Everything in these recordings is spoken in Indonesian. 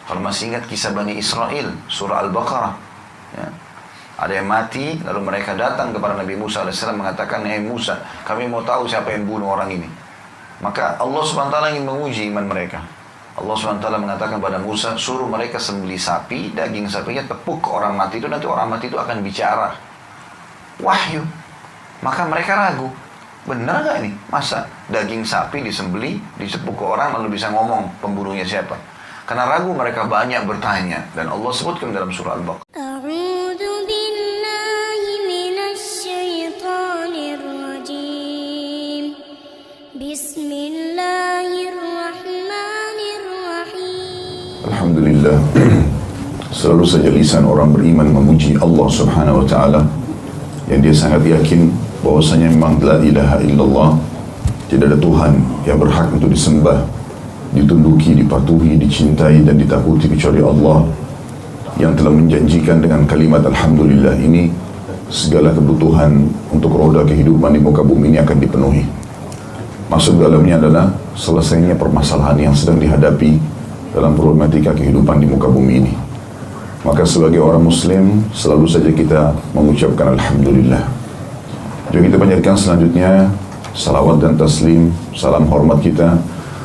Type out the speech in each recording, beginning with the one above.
Kalau masih ingat kisah Bani Israel, surah Al-Baqarah, ya. Ada yang mati, lalu mereka datang kepada Nabi Musa AS mengatakan, Musa, kami mau tahu siapa yang bunuh orang ini. Maka Allah SWT ingin menguji iman mereka. Allah SWT mengatakan pada Musa, suruh mereka sembelih sapi, daging sapinya tepuk ke orang mati itu, nanti orang mati itu akan bicara. Wahyu. Maka mereka ragu, benar gak ini? Masa daging sapi disembelih, ditepuk ke orang, lalu bisa ngomong pembunuhnya siapa? Karena ragu mereka banyak bertanya. Dan Allah sebutkan dalam surah Al-Baqarah. Alhamdulillah, selalu saja lisan orang beriman memuji Allah Subhanahu wa Ta'ala, yang dia sangat yakin bahwasanya memang la ilaha illallah, tidak ada Tuhan yang berhak untuk disembah, ditunduki, dipatuhi, dicintai dan ditakuti kecuali Allah, yang telah menjanjikan dengan kalimat Alhamdulillah ini segala kebutuhan untuk roda kehidupan di muka bumi ini akan dipenuhi. Masuk dalamnya adalah selesainya permasalahan yang sedang dihadapi dalam problematika kehidupan di muka bumi ini. Maka sebagai orang muslim selalu saja kita mengucapkan Alhamdulillah. Jadi kita panjatkan selanjutnya salawat dan taslim, salam hormat kita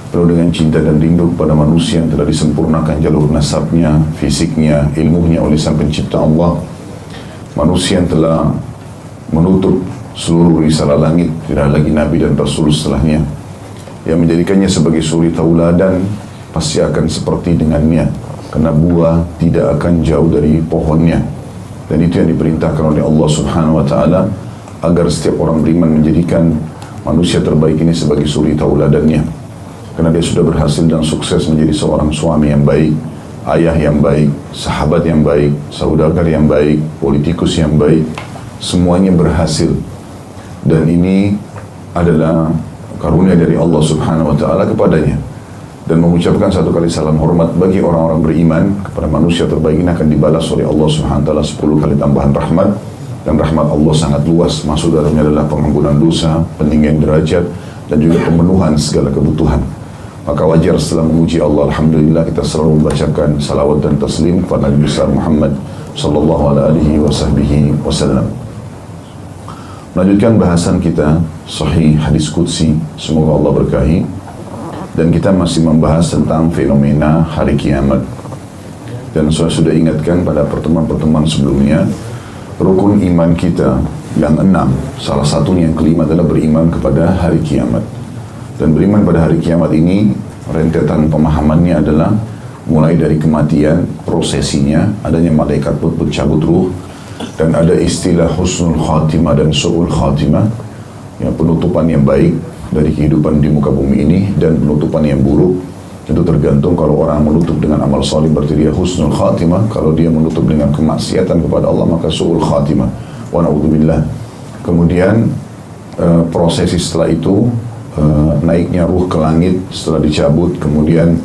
penuh dengan cinta dan rindu kepada manusia yang telah disempurnakan jalur nasabnya, fisiknya, ilmunya oleh Sang Pencipta Allah. Manusia yang telah menutup seluruh risalah langit, tidak lagi Nabi dan Rasul setelahnya, yang menjadikannya sebagai suri tauladan, pasti akan seperti dengannya, karena buah tidak akan jauh dari pohonnya. Dan itu yang diperintahkan oleh Allah Subhanahu wa Ta'ala, agar setiap orang beriman menjadikan manusia terbaik ini sebagai suri tauladannya, karena dia sudah berhasil dan sukses menjadi seorang suami yang baik, ayah yang baik, sahabat yang baik, saudagar yang baik, politikus yang baik, semuanya berhasil. Dan ini adalah karunia dari Allah Subhanahu wa Ta'ala kepadanya. Dan mengucapkan satu kali salam hormat bagi orang-orang beriman kepada manusia terbaik ini akan dibalas oleh Allah Subhanahu wa Ta'ala 10 kali tambahan rahmat. Dan rahmat Allah sangat luas, masuk dalamnya adalah pengampunan dosa, peninggian derajat, dan juga pemenuhan segala kebutuhan. Maka wajar setelah memuji Allah, Alhamdulillah, kita selalu membacakan salawat dan taslim kepada Nabi besar Muhammad sallallahu alaihi wasallam. Melanjutkan bahasan kita Sahih Hadis Qudsi, semoga Allah berkahi. Dan kita masih membahas tentang fenomena hari kiamat. Dan saya sudah ingatkan pada pertemuan-pertemuan sebelumnya, rukun iman kita yang 6, salah satunya yang kelima adalah beriman kepada hari kiamat. Dan beriman pada hari kiamat ini, rentetan pemahamannya adalah mulai dari kematian, prosesinya, adanya malaikat pencabut ruh, dan ada istilah husnul khatimah dan su'ul khatimah, yang penutupan yang baik dari kehidupan di muka bumi ini dan penutupan yang buruk. Itu tergantung, kalau orang menutup dengan amal salih berarti dia husnul khatimah, kalau dia menutup dengan kemaksiatan kepada Allah maka su'ul khatimah, wa na'udzubillah. Kemudian prosesi setelah itu, naiknya ruh ke langit setelah dicabut, kemudian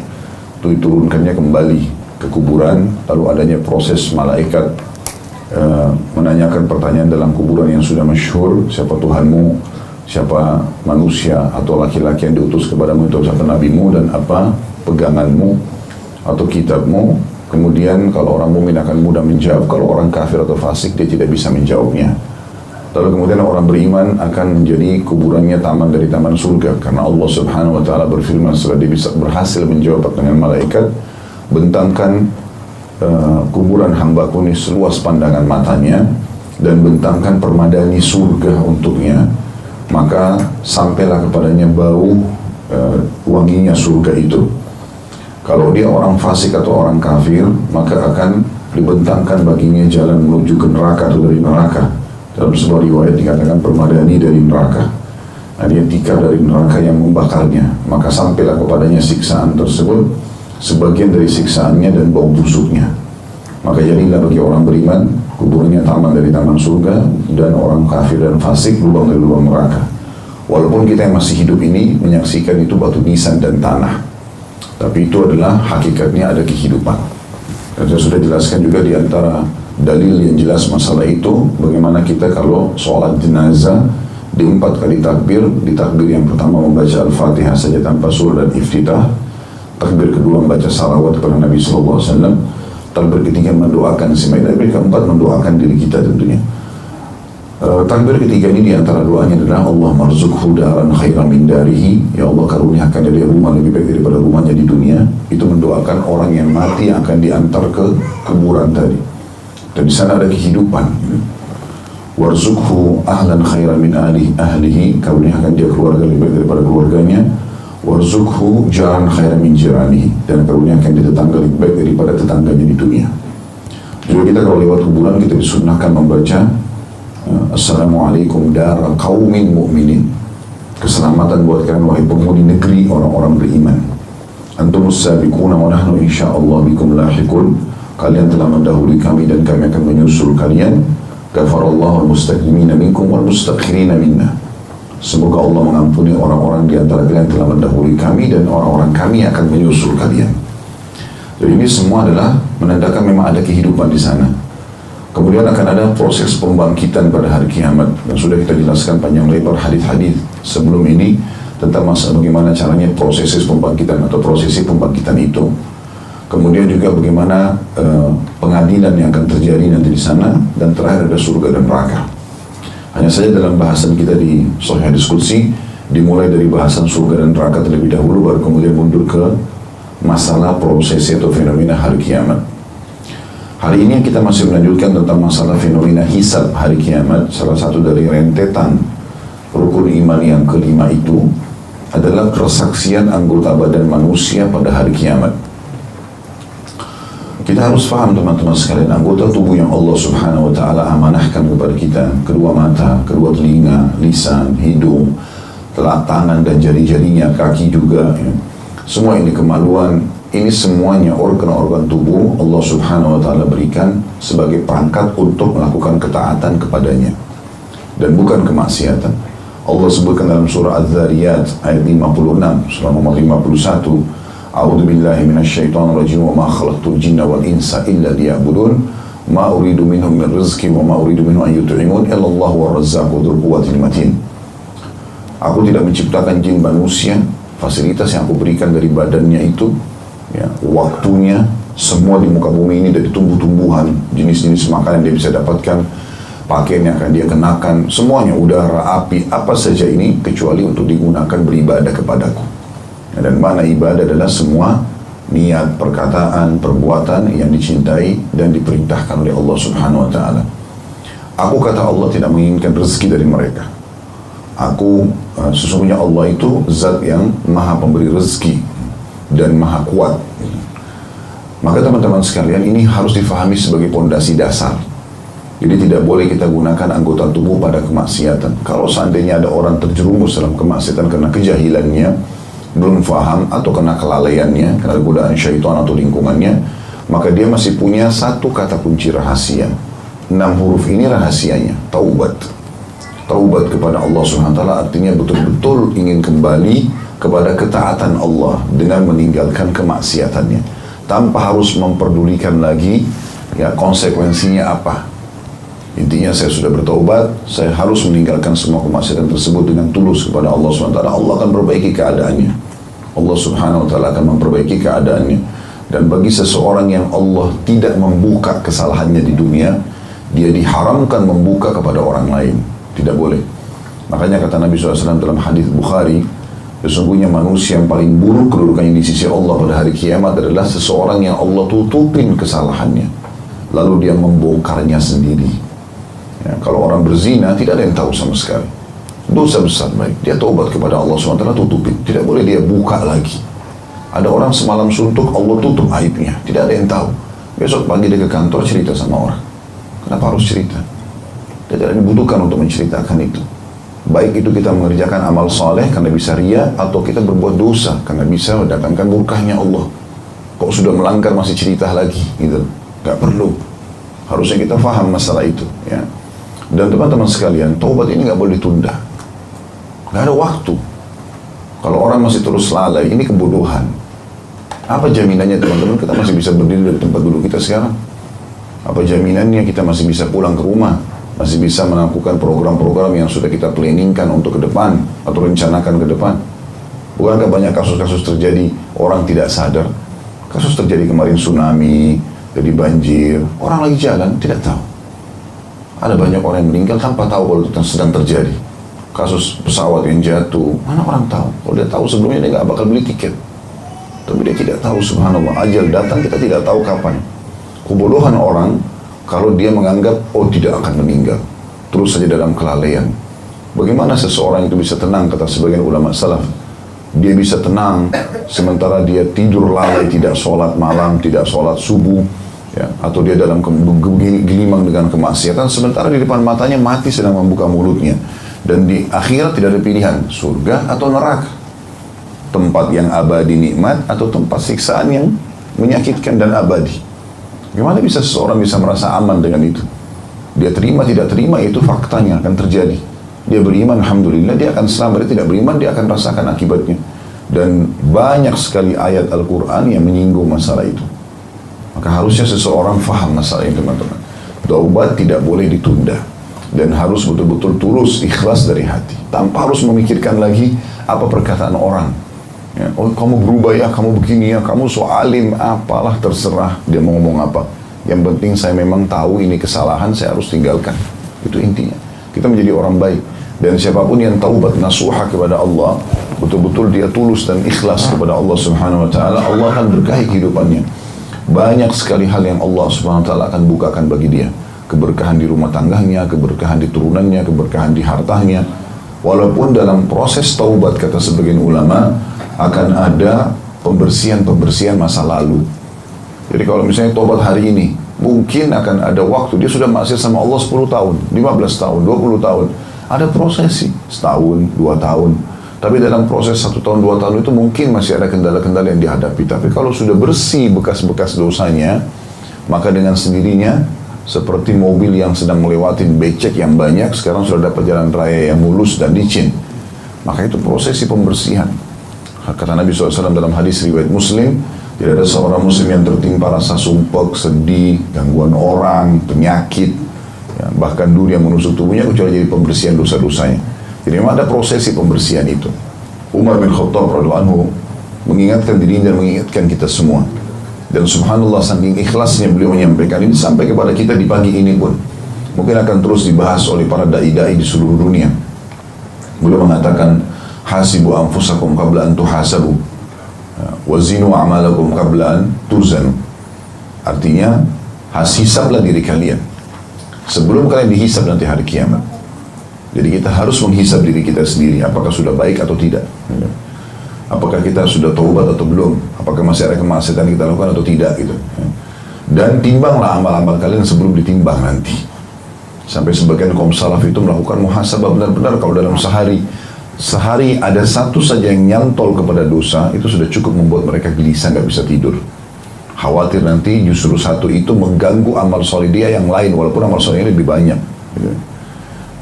diturunkannya kembali ke kuburan, lalu adanya proses malaikat menanyakan pertanyaan dalam kuburan yang sudah masyhur, siapa Tuhanmu, siapa manusia atau laki-laki yang diutus kepadamu itu, siapa nabimu, dan apa peganganmu atau kitabmu. Kemudian kalau orang mukmin akan mudah menjawab, kalau orang kafir atau fasik dia tidak bisa menjawabnya. Lalu kemudian orang beriman akan menjadi kuburannya taman dari taman surga, karena Allah Subhanahu wa Ta'ala berfirman setelah dia bisa berhasil menjawab pertanyaan malaikat, bentangkan kuburan hambaku ini seluas pandangan matanya dan bentangkan permadani surga untuknya, maka sampailah kepadanya bau wanginya surga itu. Kalau dia orang fasik atau orang kafir, maka akan dibentangkan baginya jalan menuju ke neraka atau dari neraka. Dalam sebuah riwayat dikatakan permadani dari neraka, dia tikar dari neraka yang membakarnya, maka sampailah kepadanya siksaan tersebut, sebagian dari siksaannya dan bau busuknya. Maka jadilah bagi orang beriman kuburnya taman dari taman surga, dan orang kafir dan fasik lubang dari lubang neraka. Walaupun kita yang masih hidup ini menyaksikan itu batu nisan dan tanah, tapi itu adalah hakikatnya ada kehidupan. Dan saya sudah jelaskan juga di antara dalil yang jelas masalah itu, bagaimana kita kalau sholat jenazah di 4 kali takbir, di takbir yang pertama membaca Al-Fatihah saja tanpa surah dan iftitah, takbir kedua membaca salawat kepada Nabi SAW, takbir ketiga mendoakan si mayit, takbir keempat mendoakan diri kita tentunya. Takbir ketiga ini diantara doanya adalah Allah marzukhu daran khairan min darihi, ya Allah karuniakan dia rumah lebih baik daripada rumahnya di dunia. Itu mendoakan orang yang mati yang akan diantar ke kuburan tadi, dan di sana ada kehidupan. Warzukhu ahlan khairan min ahlihi, karuniakan dia keluarga lebih baik daripada keluarganya. Warzukhu jaran khairan min jiranihi, dan karuniakan dia tetangga lebih baik daripada tetangganya di dunia. Juga kita kalau lewat kuburan kita disunnahkan membaca Assalamualaikum dara qaumin mu'minin, keselamatan buat kalian wahai penghuni negeri orang-orang beriman. Antumus sabiquna wa nahnu insyaallah bikum lahiqun, kalian telah mendahului kami dan kami akan menyusul kalian. Ghafarallahu al-mustaqdimina minkum wal mustakhirina minna, semoga Allah mengampuni orang-orang di antara kalian telah mendahului kami dan orang-orang kami akan menyusul kalian. Jadi ini semua adalah menandakan memang ada kehidupan di sana. Kemudian akan ada proses pembangkitan pada hari kiamat, dan sudah kita jelaskan panjang lebar hadis-hadis sebelum ini tentang masalah bagaimana caranya prosesi pembangkitan atau prosesi pembangkitan itu. Kemudian juga bagaimana pengadilan yang akan terjadi nanti di sana, dan terakhir ada surga dan neraka. Hanya saja dalam bahasan kita di Sahih Diskusi dimulai dari bahasan surga dan neraka terlebih dahulu, baru kemudian mundur ke masalah prosesi atau fenomena hari kiamat. Hari ini kita masih melanjutkan tentang masalah fenomena hisab hari kiamat. Salah satu dari rentetan rukun iman yang kelima itu adalah persaksian anggota badan manusia pada hari kiamat. Kita harus paham teman-teman sekalian, anggota tubuh yang Allah Subhanahu wa ta'ala amanahkan kepada kita, kedua mata, kedua telinga, lisan, hidung, telapak tangan dan jari-jarinya, kaki juga, ya. Semua ini kemaluan, ini semuanya organ-organ tubuh Allah Subhanahu wa ta'ala berikan sebagai perangkat untuk melakukan ketaatan kepadanya dan bukan kemaksiatan. Allah sebutkan dalam surah Az-Zariyat ayat 56, surah nomor 51, A'udzu billahi minasyaitonir rajim wa ma khalaqtul jinna wal insa illa liya'budun ma uridu minhum min rizqin wa ma uridu minhum an yut'imun illa Allahu war-razzaqu dzul quwwatil matin. Aku tidak menciptakan jin manusia, fasilitas yang aku berikan dari badannya itu, ya, waktunya, semua di muka bumi ini dari tumbuh-tumbuhan, jenis-jenis makanan dia bisa dapatkan, pakaian yang akan dia kenakan, semuanya udara, api, apa saja ini kecuali untuk digunakan beribadah kepadaku. Ya, dan mana ibadah adalah semua niat, perkataan, perbuatan yang dicintai dan diperintahkan oleh Allah Subhanahu wa ta'ala. Aku, kata Allah, tidak menginginkan rezeki dari mereka. Aku, sesungguhnya Allah itu zat yang maha pemberi rezeki dan maha kuat. Maka teman-teman sekalian, ini harus difahami sebagai pondasi dasar. Jadi tidak boleh kita gunakan anggota tubuh pada kemaksiatan. Kalau seandainya ada orang terjerumus dalam kemaksiatan karena kejahilannya, belum faham atau karena kelalaiannya, karena godaan syaitan atau lingkungannya, maka dia masih punya satu kata kunci rahasia. 6 huruf ini rahasianya, taubat. Taubat kepada Allah SWT artinya betul-betul ingin kembali kepada ketaatan Allah dengan meninggalkan kemaksiatannya, tanpa harus memperdulikan lagi ya konsekuensinya apa. Intinya saya sudah bertaubat, saya harus meninggalkan semua kemaksiatan tersebut dengan tulus kepada Allah SWT. Allah akan perbaiki keadaannya. Allah Subhanahu wa ta'ala akan memperbaiki keadaannya. Dan bagi seseorang yang Allah tidak membuka kesalahannya di dunia, dia diharamkan membuka kepada orang lain. Tidak boleh. Makanya kata Nabi SAW dalam hadis Bukhari, sesungguhnya manusia yang paling buruk kedudukannya di sisi Allah pada hari kiamat adalah seseorang yang Allah tutupin kesalahannya, lalu dia membongkarnya sendiri. Ya, kalau orang berzina tidak ada yang tahu sama sekali, dosa besar, baik dia taubat kepada Allah SWT, tutupin, tidak boleh dia buka lagi. Ada orang semalam suntuk, Allah tutup aibnya, tidak ada yang tahu. Besok pagi dia ke kantor cerita sama orang. Kenapa harus cerita? Tidak dibutuhkan untuk menceritakan itu. Baik itu kita mengerjakan amal soleh karena bisa ria, atau kita berbuat dosa karena bisa mendatangkan murkahnya Allah. Kok sudah melanggar masih cerita lagi gitu? Gak perlu. Harusnya kita faham masalah itu, ya. Dan teman-teman sekalian, taubat ini gak boleh ditunda. Gak ada waktu. Kalau orang masih terus lalai, ini kebodohan. Apa jaminannya teman-teman kita masih bisa berdiri dari tempat duduk kita sekarang? Apa jaminannya kita masih bisa pulang ke rumah? Masih bisa melakukan program-program yang sudah kita planningkan untuk ke depan atau rencanakan ke depan? Bukankah banyak kasus-kasus terjadi orang tidak sadar. Kasus terjadi kemarin tsunami, jadi banjir, orang lagi jalan tidak tahu. Ada banyak orang yang meninggal tanpa tahu kalau itu sedang terjadi. Kasus pesawat yang jatuh, mana orang tahu? Kalau dia tahu sebelumnya dia nggak bakal beli tiket. Tapi dia tidak tahu, subhanallah, ajal datang kita tidak tahu kapan. Kebodohan orang kalau dia menganggap oh tidak akan meninggal, terus saja dalam kelalaian. Bagaimana seseorang itu bisa tenang, kata sebagian ulama salaf? Dia bisa tenang sementara dia tidur lalai, tidak sholat malam, tidak sholat subuh, ya, atau dia dalam gelimang dengan kemaksiatan, sementara di depan matanya mati sedang membuka mulutnya. Dan di akhirat tidak ada pilihan, surga atau neraka, tempat yang abadi nikmat atau tempat siksaan yang menyakitkan dan abadi. Gimana bisa seseorang bisa merasa aman dengan itu? Dia terima tidak terima itu faktanya akan terjadi. Dia beriman, alhamdulillah, dia akan selamat. Dia tidak beriman, dia akan rasakan akibatnya. Dan banyak sekali ayat Al-Quran yang menyinggung masalah itu. Maka harusnya seseorang faham masalah ini, teman-teman. Taubat tidak boleh ditunda. Dan harus betul-betul tulus, ikhlas dari hati. Tanpa harus memikirkan lagi apa perkataan orang. Ya, oh kamu berubah ya, kamu begini ya, kamu so alim, apalah terserah dia mau ngomong apa. Yang penting saya memang tahu ini kesalahan, saya harus tinggalkan. Itu intinya. Kita menjadi orang baik. Dan siapapun yang taubat nasuha kepada Allah, betul-betul dia tulus dan ikhlas kepada Allah Subhanahu wa taala, Allah akan berkahi kehidupannya. Banyak sekali hal yang Allah Subhanahu wa taala akan bukakan bagi dia. Keberkahan di rumah tangganya, keberkahan di turunannya, keberkahan di hartanya. Walaupun dalam proses taubat, kata sebagian ulama, akan ada pembersihan masa lalu. Jadi kalau misalnya taubat hari ini, mungkin akan ada waktu dia sudah maksiat sama Allah 10 tahun, 15 tahun, 20 tahun. Ada prosesi, setahun, 2 tahun. Tapi dalam proses 1 tahun, 2 tahun itu mungkin masih ada kendala-kendala yang dihadapi. Tapi kalau sudah bersih bekas-bekas dosanya, maka dengan sendirinya, seperti mobil yang sedang melewati becek yang banyak, sekarang sudah dapat jalan raya yang mulus dan licin. Maka itu prosesi pembersihan. Kata Nabi SAW dalam hadis riwayat Muslim, tidak ada seorang muslim yang tertimpa rasa sumpek, sedih, gangguan orang, penyakit, ya, bahkan duri yang menusuk tubuhnya, kecuali jadi pembersihan dosa-dosanya. Jadi memang ada prosesi pembersihan itu. Umar bin Khattab radhiyallahu anhu mengingatkan dirinya dan mengingatkan kita semua. Dan subhanallah, saking ikhlasnya beliau menyampaikan ini sampai kepada kita di pagi ini pun. Mungkin akan terus dibahas oleh para dai-dai di seluruh dunia. Beliau mengatakan, hasibu anfusakum qabla an tuhasabu, wazinu amalakum qabla an tuzanu. Artinya, hisablah diri kalian sebelum kalian dihisab nanti hari kiamat. Jadi kita harus menghisab diri kita sendiri, apakah sudah baik atau tidak. Apakah kita sudah taubat atau belum, apakah masih ada kemaksiatan yang kita lakukan atau tidak gitu. Dan timbanglah amal-amal kalian sebelum ditimbang nanti. Sampai sebagian kaum salaf itu melakukan muhasabah benar-benar. Kalau dalam sehari ada satu saja yang nyantol kepada dosa, itu sudah cukup membuat mereka gelisah, nggak bisa tidur. Khawatir nanti justru satu itu mengganggu amal soleh dia yang lain, walaupun amal solehnya lebih banyak gitu.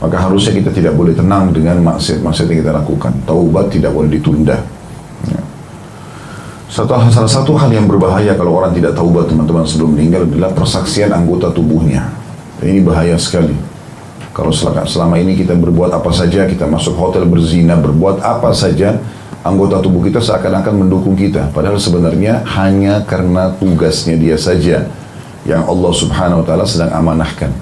Maka harusnya kita tidak boleh tenang dengan maksiat-maksiat yang kita lakukan. Taubat tidak boleh ditunda. Ya. Salah satu hal yang berbahaya kalau orang tidak taubat, teman-teman, sebelum meninggal adalah persaksian anggota tubuhnya. Dan ini bahaya sekali. Kalau selama ini kita berbuat apa saja, kita masuk hotel berzina, berbuat apa saja, anggota tubuh kita seakan-akan mendukung kita. Padahal sebenarnya hanya karena tugasnya dia saja yang Allah Subhanahu wa taala sedang amanahkan.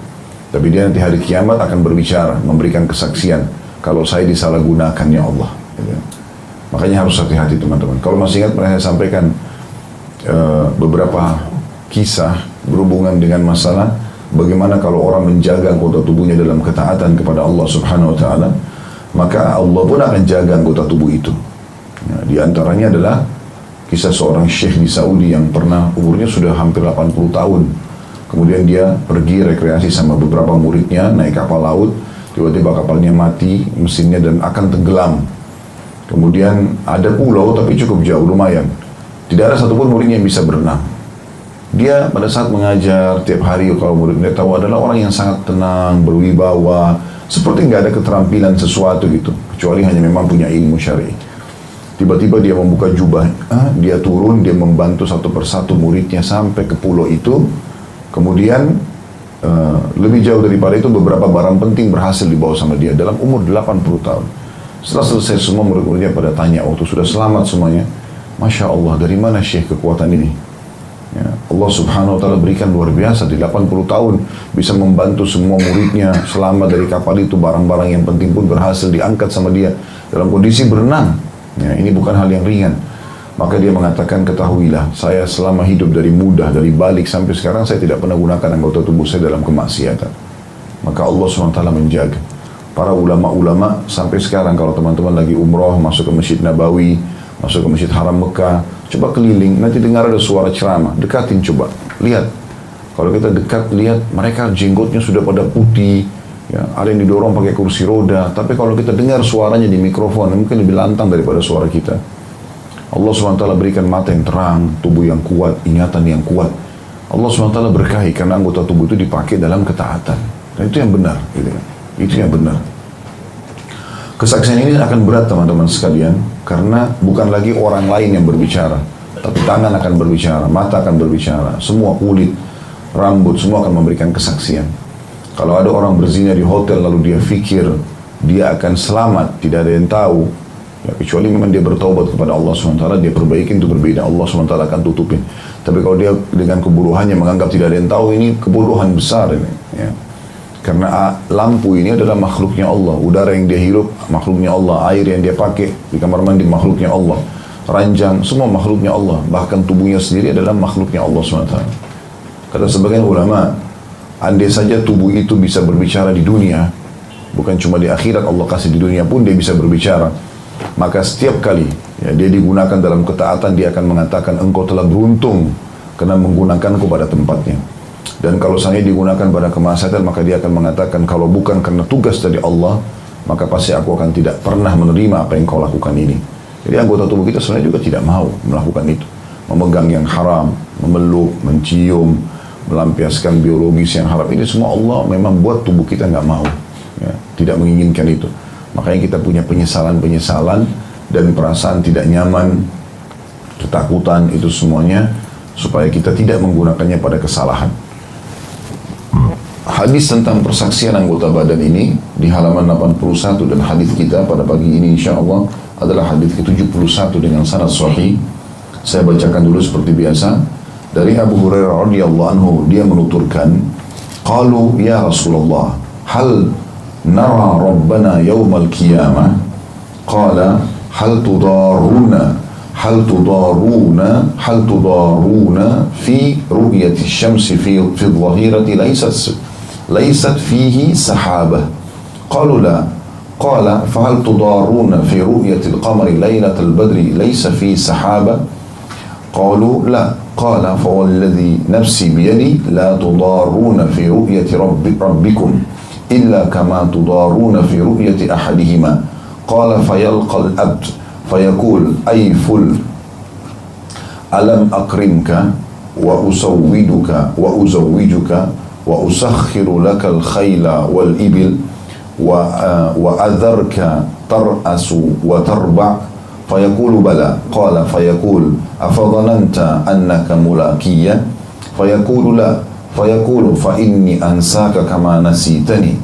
Tapi dia nanti hari kiamat akan berbicara, memberikan kesaksian, kalau saya disalahgunakan ya Allah. Makanya harus hati-hati, teman-teman. Kalau masih ingat pernah saya sampaikan beberapa kisah berhubungan dengan masalah bagaimana kalau orang menjaga anggota tubuhnya dalam ketaatan kepada Allah Subhanahu wa taala, maka Allah pun akan jaga anggota tubuh itu. Nah, di antaranya adalah kisah seorang syekh di Saudi yang pernah umurnya sudah hampir 80 tahun. Kemudian dia pergi rekreasi sama beberapa muridnya, naik kapal laut, tiba-tiba kapalnya mati mesinnya dan akan tenggelam. Kemudian ada pulau tapi cukup jauh, lumayan. Tidak ada satupun muridnya yang bisa berenang. Dia pada saat mengajar tiap hari, kalau muridnya tahu, adalah orang yang sangat tenang, berwibawa, seperti nggak ada keterampilan sesuatu gitu, kecuali hanya memang punya ilmu syar'i. Tiba-tiba dia membuka jubah, dia turun, dia membantu satu persatu muridnya sampai ke pulau itu. Kemudian lebih jauh daripada itu, beberapa barang penting berhasil dibawa sama dia dalam umur 80 tahun. Setelah selesai semua, murid-muridnya pada tanya, waktu sudah selamat semuanya, Masya Allah, dari mana Syekh kekuatan ini? Ya, Allah subhanahu wa ta'ala berikan luar biasa. Di 80 tahun bisa membantu semua muridnya selamat dari kapal itu. Barang-barang yang penting pun berhasil diangkat sama dia dalam kondisi berenang. Ya, ini bukan hal yang ringan. Maka dia mengatakan, ketahuilah, saya selama hidup dari muda, dari balik sampai sekarang, saya tidak pernah gunakan anggota tubuh saya dalam kemaksiatan. Maka Allah SWT menjaga. Para ulama-ulama sampai sekarang kalau teman-teman lagi umroh, masuk ke Masjid Nabawi, masuk ke Masjid Haram Mekah, coba keliling, nanti dengar ada suara ceramah, dekatin coba, lihat. Kalau kita dekat, lihat, mereka jenggotnya sudah pada putih, ya, ada yang didorong pakai kursi roda, tapi kalau kita dengar suaranya di mikrofon, mungkin lebih lantang daripada suara kita. Allah SWT berikan mata yang terang, tubuh yang kuat, ingatan yang kuat. Allah SWT berkahi karena anggota tubuh itu dipakai dalam ketaatan. Dan itu yang benar, gitu kan? Itu yang benar. Kesaksian ini akan berat teman-teman sekalian, karena bukan lagi orang lain yang berbicara, tapi tangan akan berbicara, mata akan berbicara, semua kulit, rambut, semua akan memberikan kesaksian. Kalau ada orang berzina di hotel lalu dia fikir dia akan selamat, tidak ada yang tahu, ya, kecuali memang dia bertaubat kepada Allah SWT, dia perbaiki, itu berbeda, Allah SWT akan tutupin. Tapi kalau dia dengan kebodohannya menganggap tidak ada yang tahu, ini kebodohan besar ini, ya. Karena lampu ini adalah makhluknya Allah, udara yang dia hirup makhluknya Allah, air yang dia pakai di kamar mandi makhluknya Allah, ranjang semua makhluknya Allah, bahkan tubuhnya sendiri adalah makhluknya Allah SWT. Kata sebagian ulama, andai saja tubuh itu bisa berbicara di dunia, bukan cuma di akhirat, Allah kasih di dunia pun dia bisa berbicara, maka setiap kali ya, dia digunakan dalam ketaatan, dia akan mengatakan, engkau telah beruntung karena menggunakanku pada tempatnya. Dan kalau saya digunakan pada kemaksiatan, maka dia akan mengatakan, kalau bukan karena tugas dari Allah, maka pasti aku akan tidak pernah menerima apa yang kau lakukan ini. Jadi anggota tubuh kita sebenarnya juga tidak mau melakukan itu. Memegang yang haram, memeluk, mencium, melampiaskan biologis yang haram. Ini semua Allah memang buat tubuh kita nggak mau, ya, tidak menginginkan itu. Makanya kita punya penyesalan-penyesalan dan perasaan tidak nyaman, ketakutan, itu semuanya supaya kita tidak menggunakannya pada kesalahan. Hadis tentang persaksian anggota badan ini di halaman 81, dan hadis kita pada pagi ini insyaAllah adalah hadis ke-71 dengan sanad sahih. Saya bacakan dulu seperti biasa. Dari Abu Hurairah radhiyallahu anhu, dia menuturkan, qalu ya Rasulullah, hal nara rabbana yawmal qiyamah? Qala hal tudaruna fi ru'yati syamsi fi dhahirati laysat fihi sahabah. Qalu la. Qala fahal tudaruna fi ru'yati al-qamari laylatal badri laysa fi sahabah? Qalu la. Qala fawalladhi nafsi biyadi la tudaruna fi ru'yati rabbikum illa kama tudaruna fi ru'yati ahadihima. Qala fayalqa al-abd fayaqul ay ful alam akrimka wa usawwiduka wa uzawwijuka wa usakhiru lakal khayla wal ibil wa adharka tar'asu wa tarba'. Fayaqulu bala. Qala fayaqul afadhananta annaka mulakiyya? Fayaqulu la. Fayaqulu fa inni ansaka kama nasitani.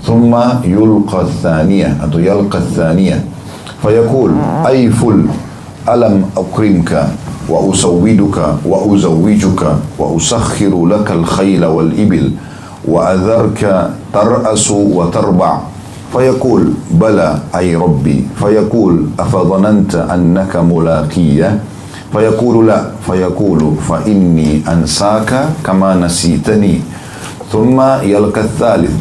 Thumma yulqa ath-thaniyah atau yalqa ath-thaniyah. Fayaqul ay ful alam akrimka wa usawwiduka wa uzawwijuka wa usakhiru lakal khayla wal ibil wa adharka tar'asu wa tarba'. Fayaqul bala ay rabbi. Fayaqul afadhananta annaka mulaqiyya? Fayaqulu la. Fayaqulu fa inni ansaka kama nasitani. Thumma yalqa ath-thalith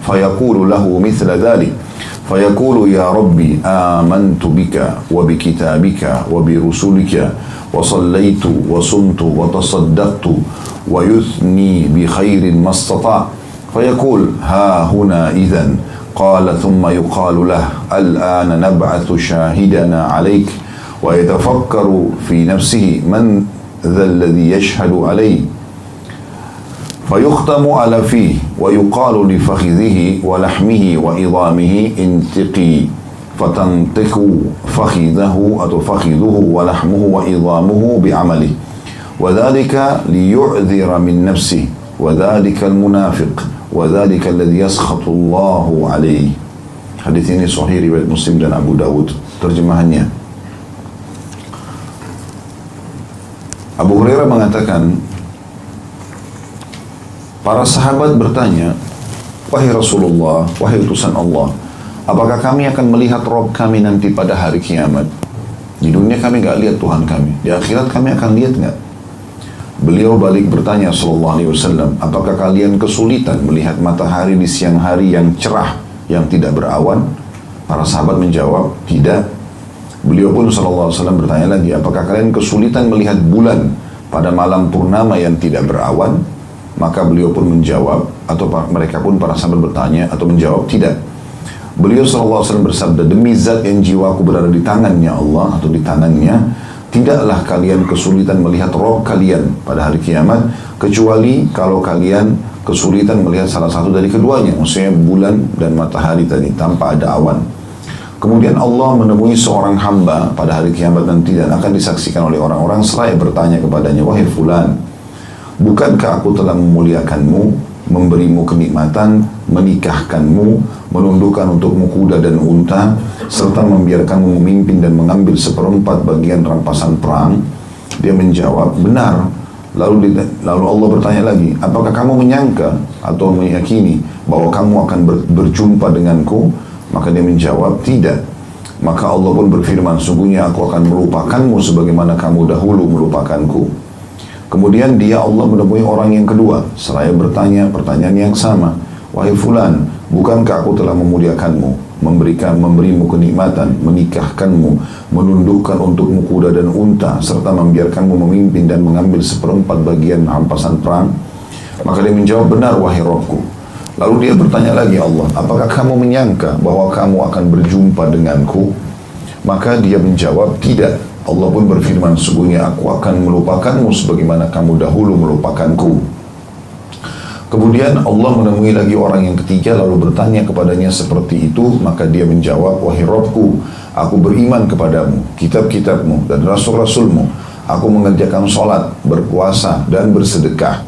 fayaqulu lahu mithla dhalik. فيقول يا ربي آمنت بك وبكتابك وبرسلك وصليت وصمت وتصدقت ويثني بخير ما استطاع. فيقول ها هنا إذن. قال ثم يقال له الآن نبعث شاهدنا عليك. ويتفكر في نفسه من ذا الذي يشهد عليه. فيختم على فيه ويقال لفخذه ولحمه وعظامه انتقي. فتنطق فخذه ولحمه وعظامه بعمله. وذلك ليعذر من نفسه. وذلك المنافق. وذلك الذي يسخط الله عليه. Hadis ini sahih riwayat Muslim dan Abu Dawud. Terjemahannya, Abu Hurairah mengatakan, para sahabat bertanya, wahai Rasulullah, wahai utusan Allah, apakah kami akan melihat Rabb kami nanti pada hari kiamat? Di dunia kami nggak lihat Tuhan kami, di akhirat kami akan lihat nggak? Beliau balik bertanya sallallahu alaihi wasallam, apakah kalian kesulitan melihat matahari di siang hari yang cerah, yang tidak berawan? Para sahabat menjawab, tidak. Beliau pun sallallahu alaihi wasallam bertanya lagi, apakah kalian kesulitan melihat bulan pada malam purnama yang tidak berawan? Maka beliau pun menjawab, atau mereka pun para sahabat bertanya atau menjawab, tidak. Beliau SAW bersabda, demi zat yang jiwaku berada di tangannya Allah atau di tangannya, tidaklah kalian kesulitan melihat Rabb kalian pada hari kiamat, kecuali kalau kalian kesulitan melihat salah satu dari keduanya, maksudnya bulan dan matahari tadi, tanpa ada awan. Kemudian Allah menemui seorang hamba pada hari kiamat nanti dan akan disaksikan oleh orang-orang seraya bertanya kepadanya, wahai fulan, bukankah aku telah memuliakanmu, memberimu kenikmatan, menikahkanmu, menundukkan untukmu kuda dan unta, serta membiarkanmu memimpin dan mengambil 1/4 bagian rampasan perang? Dia menjawab, benar. Lalu Allah bertanya lagi, apakah kamu menyangka atau meyakini bahwa kamu akan berjumpa denganku? Maka dia menjawab, tidak. Maka Allah pun berfirman, sungguhnya aku akan melupakanmu sebagaimana kamu dahulu melupakanku. Kemudian Allah menemui orang yang kedua, seraya bertanya pertanyaan yang sama. Wahai fulan, bukankah aku telah memuliakanmu, memberimu kenikmatan, menikahkanmu, menundukkan untukmu kuda dan unta, serta membiarkanmu memimpin dan mengambil 1/4 bagian rampasan perang? Maka dia menjawab, benar wahai Rabbku. Lalu dia bertanya lagi, Allah, apakah kamu menyangka bahwa kamu akan berjumpa denganku? Maka dia menjawab, tidak. Allah pun berfirman, sungguhnya aku akan melupakanmu sebagaimana kamu dahulu melupakanku. Kemudian Allah menemui lagi orang yang ketiga lalu bertanya kepadanya seperti itu, maka dia menjawab, wahai Rabbku, aku beriman kepadamu, kitab-kitabmu dan rasul-rasulmu, aku mengerjakan sholat, berpuasa dan bersedekah,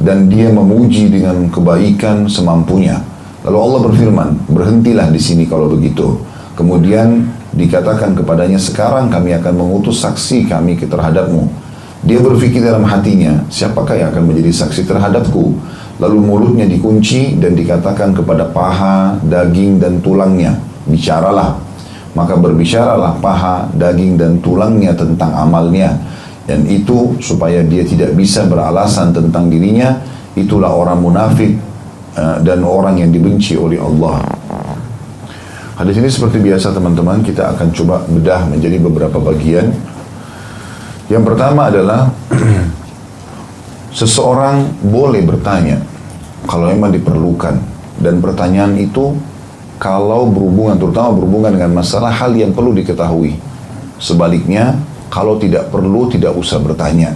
dan dia memuji dengan kebaikan semampunya. Lalu Allah berfirman, berhentilah di sini kalau begitu. Kemudian dikatakan kepadanya, sekarang kami akan mengutus saksi kami terhadapmu. Dia berpikir dalam hatinya, siapakah yang akan menjadi saksi terhadapku? Lalu mulutnya dikunci dan dikatakan kepada paha, daging dan tulangnya, bicaralah. Maka berbicaralah paha, daging dan tulangnya tentang amalnya. Dan itu supaya dia tidak bisa beralasan tentang dirinya. Itulah orang munafik dan orang yang dibenci oleh Allah. Hadis ini seperti biasa teman-teman, kita akan coba bedah menjadi beberapa bagian. Yang pertama adalah seseorang boleh bertanya kalau memang diperlukan, dan pertanyaan itu kalau berhubungan, terutama berhubungan dengan masalah hal yang perlu diketahui. Sebaliknya, kalau tidak perlu, tidak usah bertanya.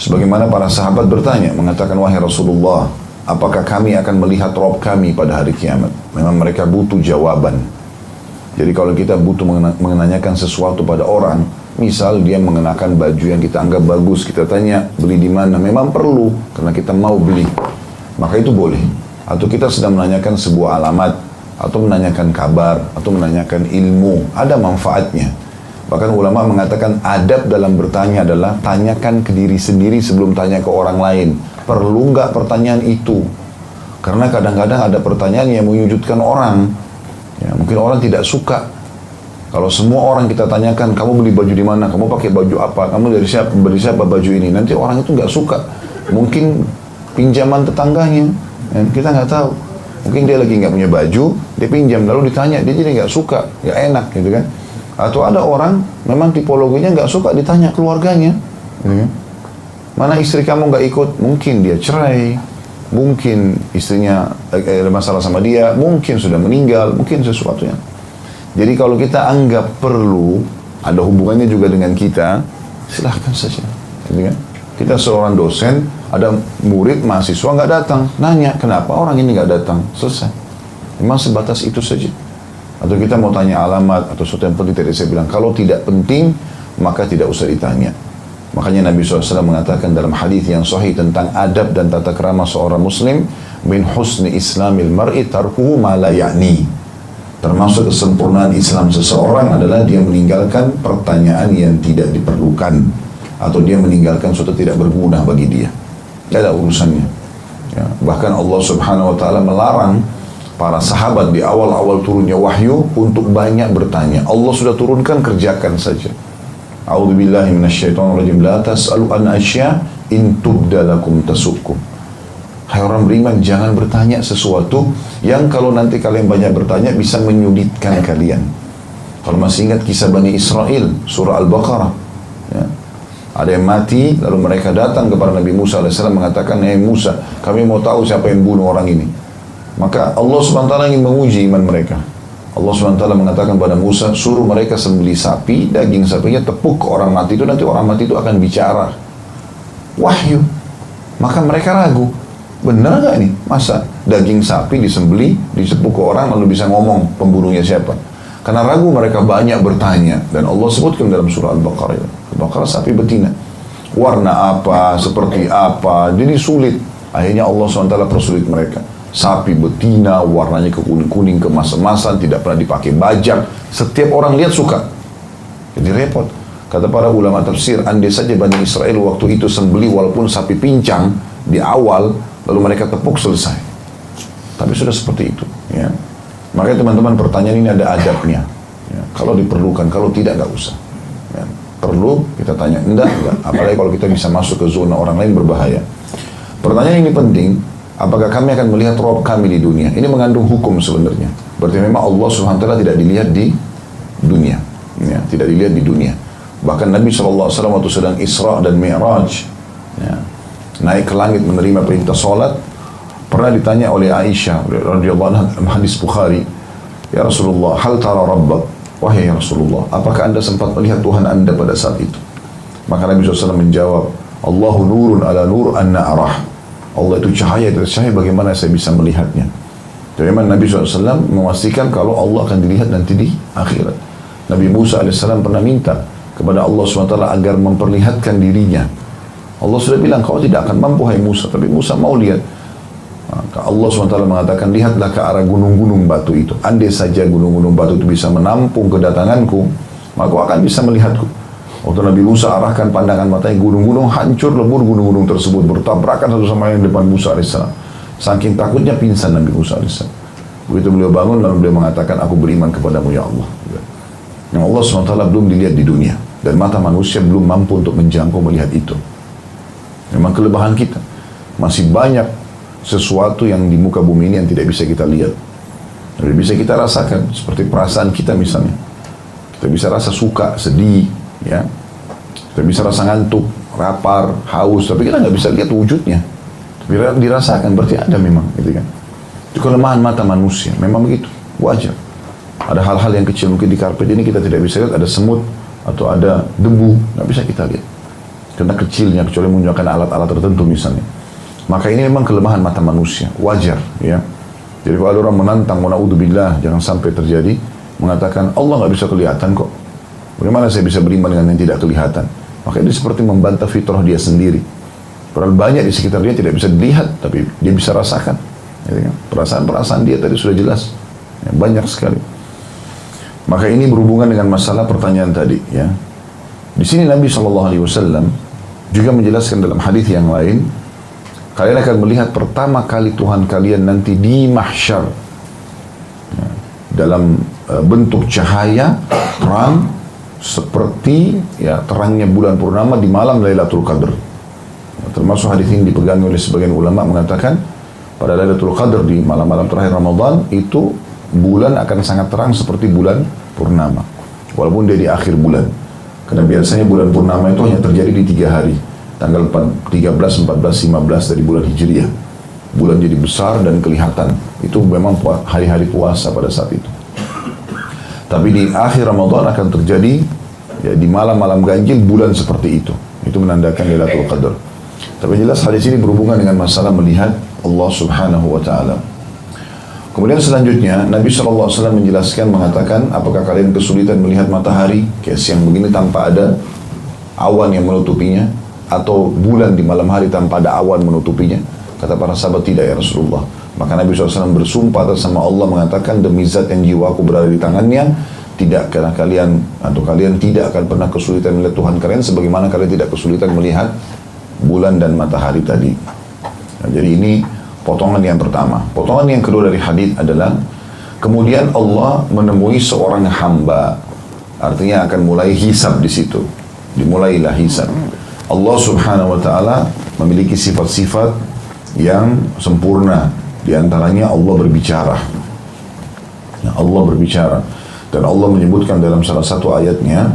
Sebagaimana para sahabat bertanya, mengatakan, wahai Rasulullah, apakah kami akan melihat Rabb kami pada hari kiamat? Memang mereka butuh jawaban. Jadi kalau kita butuh menanyakan sesuatu pada orang, misal dia mengenakan baju yang kita anggap bagus, kita tanya, beli di mana? Memang perlu, karena kita mau beli. Maka itu boleh. Atau kita sedang menanyakan sebuah alamat, atau menanyakan kabar, atau menanyakan ilmu, ada manfaatnya. Bahkan ulama mengatakan adab dalam bertanya adalah tanyakan ke diri sendiri sebelum tanya ke orang lain. Perlu nggak pertanyaan itu? Karena kadang-kadang ada pertanyaan yang menyujudkan orang. Ya, mungkin orang tidak suka. Kalau semua orang kita tanyakan, kamu beli baju di mana? Kamu pakai baju apa? Kamu dari siapa? Beli siapa baju ini? Nanti orang itu nggak suka. Mungkin pinjaman tetangganya. Ya, kita nggak tahu. Mungkin dia lagi nggak punya baju, dia pinjam lalu ditanya, dia jadi nggak suka, nggak enak gitu kan? Atau ada orang memang tipologinya nggak suka ditanya keluarganya. Gitu kan? Mana istri kamu nggak ikut? Mungkin dia cerai, mungkin istrinya ada masalah sama dia, mungkin sudah meninggal, mungkin sesuatunya. Jadi kalau kita anggap perlu, ada hubungannya juga dengan kita, silahkan saja. Gitu kan? Kita seorang dosen, ada murid mahasiswa nggak datang, nanya kenapa orang ini nggak datang, selesai. Memang sebatas itu saja. Atau kita mau tanya alamat atau sesuatu yang penting, tadi saya bilang kalau tidak penting maka tidak usah ditanya. Makanya Nabi SAW mengatakan dalam hadis yang sahih tentang adab dan tata krama seorang muslim, min husni islamil mar'i tarkuhu ma la ya'ni. Termasuk kesempurnaan Islam seseorang adalah dia meninggalkan pertanyaan yang tidak diperlukan. atau dia meninggalkan sesuatu tidak berguna bagi dia. Tidak ada urusannya. Ya, bahkan Allah Subhanahu Wa Taala melarang para sahabat di awal-awal turunnya wahyu untuk banyak bertanya. Allah sudah turunkan, kerjakan saja. A'udzubillahi minasyaitonirrajim. La tas'alu an asya in tubda lakum tasukum. Hai orang beriman, jangan bertanya sesuatu yang kalau nanti kalian banyak bertanya bisa menyulitkan kalian. Kalau masih ingat kisah Bani Israel, surah Al-Baqarah, ya. Ada yang mati, lalu mereka datang kepada Nabi Musa AS mengatakan, Musa, kami mau tahu siapa yang bunuh orang ini. Maka Allah SWT ingin menguji iman mereka. Allah SWT mengatakan pada Musa, suruh mereka sembelih sapi, daging sapinya tepuk ke orang mati itu, nanti orang mati itu akan bicara. Wahyu. Maka mereka ragu, benar gak ini? Masa daging sapi disembelih, ditepuk ke orang lalu bisa ngomong pembunuhnya siapa? Karena ragu mereka banyak bertanya. Dan Allah sebutkan dalam surah Al-Baqarah. Al-Baqarah sapi betina. Warna apa, seperti apa. Jadi sulit. Akhirnya Allah SWT persulit mereka. Sapi betina, warnanya kuning-kuning, kemas-emasan, tidak pernah dipakai bajak. Setiap orang lihat suka. Jadi repot. Kata para ulama tafsir, andai saja Bani Israel waktu itu sembelih walaupun sapi pincang di awal, lalu mereka tepuk selesai. Tapi sudah seperti itu. Ya. Makanya teman-teman pertanyaan ini ada adabnya. Ya, kalau diperlukan, kalau tidak nggak usah. Ya, perlu kita tanya, enggak. Apalagi kalau kita bisa masuk ke zona orang lain berbahaya. Pertanyaan ini penting. Apakah kami akan melihat Rabb kami di dunia? Ini mengandung hukum sebenarnya. Berarti memang Allah SWT tidak dilihat di dunia. Ya, tidak dilihat di dunia. Bahkan Nabi SAW waktu sedang Isra dan Mi'raj, ya, naik ke langit menerima perintah salat. Pernah ditanya oleh Aisyah radhiyallahu anha dalam hadis Bukhari, ya Rasulullah, hal tara rabbak? Wahai Rasulullah, apakah anda sempat melihat Tuhan anda pada saat itu? Maka Nabi SAW menjawab, Allahu nurun ala nur anna arah. Allah itu cahaya, dari cahaya bagaimana saya bisa melihatnya? Jadi memang Nabi SAW memastikan kalau Allah akan dilihat nanti di akhirat. Nabi Musa AS pernah minta kepada Allah SWT agar memperlihatkan dirinya. Allah sudah bilang, kau tidak akan mampu hai Musa, tapi Musa mau lihat. Maka Allah SWT mengatakan, lihatlah ke arah gunung-gunung batu itu. Andai saja gunung-gunung batu itu bisa menampung kedatanganku, maka kau akan bisa melihatku. Waktu Nabi Musa arahkan pandangan matanya, gunung-gunung hancur lebur, gunung-gunung tersebut bertabrakan satu sama lain depan Musa AS. Saking takutnya pingsan Nabi Musa AS. Begitu beliau bangun, lalu beliau mengatakan, aku beriman kepadamu ya Allah. Yang Allah SWT belum dilihat di dunia. Dan mata manusia belum mampu untuk menjangkau melihat itu. Memang kelebihan kita. Masih banyak sesuatu yang di muka bumi ini yang tidak bisa kita lihat. Tidak bisa kita rasakan. Seperti perasaan kita misalnya. Kita bisa rasa suka, sedih, ya. Kita bisa rasa ngantuk, lapar, haus, tapi kita nggak bisa lihat wujudnya. Tapi dirasakan, berarti ada memang, gitu kan. Itu kelemahan mata manusia, memang begitu, wajar. Ada hal-hal yang kecil mungkin di karpet ini kita tidak bisa lihat, ada semut atau ada debu, nggak bisa kita lihat. Karena kecilnya, kecuali menggunakan alat-alat tertentu misalnya. Maka ini memang kelemahan mata manusia, wajar, ya. Jadi kalau ada orang menantang, na'udzubillah, jangan sampai terjadi, mengatakan Allah nggak bisa kelihatan kok. Bagaimana saya bisa beriman dengan yang tidak kelihatan? Maka ini seperti membantah fitrah dia sendiri. Padahal banyak di sekitar dia tidak bisa dilihat, tapi dia bisa rasakan. Perasaan-perasaan dia tadi sudah jelas, ya, banyak sekali. Maka ini berhubungan dengan masalah pertanyaan tadi. Ya. Di sini Nabi SAW juga menjelaskan dalam hadis yang lain, kalian akan melihat pertama kali Tuhan kalian nanti di mahsyar, ya, dalam bentuk cahaya terang, seperti ya terangnya bulan purnama di malam Lailatul Qadar. Termasuk hadis ini dipegang oleh sebagian ulama mengatakan pada Lailatul Qadar di malam-malam terakhir Ramadan itu bulan akan sangat terang seperti bulan purnama, walaupun dia di akhir bulan. Karena biasanya bulan purnama itu hanya terjadi di 3 hari, tanggal 13, 14, 15 dari bulan Hijriah. Bulan jadi besar dan kelihatan. Itu memang hari-hari puasa pada saat itu. Tapi di akhir Ramadan akan terjadi ya, di malam-malam ganjil bulan seperti itu. Itu menandakan Lailatul Qadar. Tapi jelas hadis ini berhubungan dengan masalah melihat Allah Subhanahu wa taala. Kemudian selanjutnya Nabi SAW menjelaskan, mengatakan, apakah kalian kesulitan melihat matahari kayak siang begini tanpa ada awan yang menutupinya, atau bulan di malam hari tanpa ada awan menutupinya? Kata para sahabat, tidak ya Rasulullah. Maka Nabi SAW bersumpah atas nama Allah mengatakan, demi zat yang jiwaku berada di tangannya, Tidakkah kalian atau kalian tidak akan pernah kesulitan melihat Tuhan kalian sebagaimana kalian tidak kesulitan melihat bulan dan matahari tadi. Nah, jadi ini potongan yang pertama. Potongan yang kedua dari hadis adalah kemudian Allah menemui seorang hamba. Artinya akan mulai hisab di situ. Dimulailah hisab. Allah Subhanahu wa taala memiliki sifat-sifat yang sempurna. Di antaranya Allah berbicara. Allah berbicara. Dan Allah menyebutkan dalam salah satu ayatnya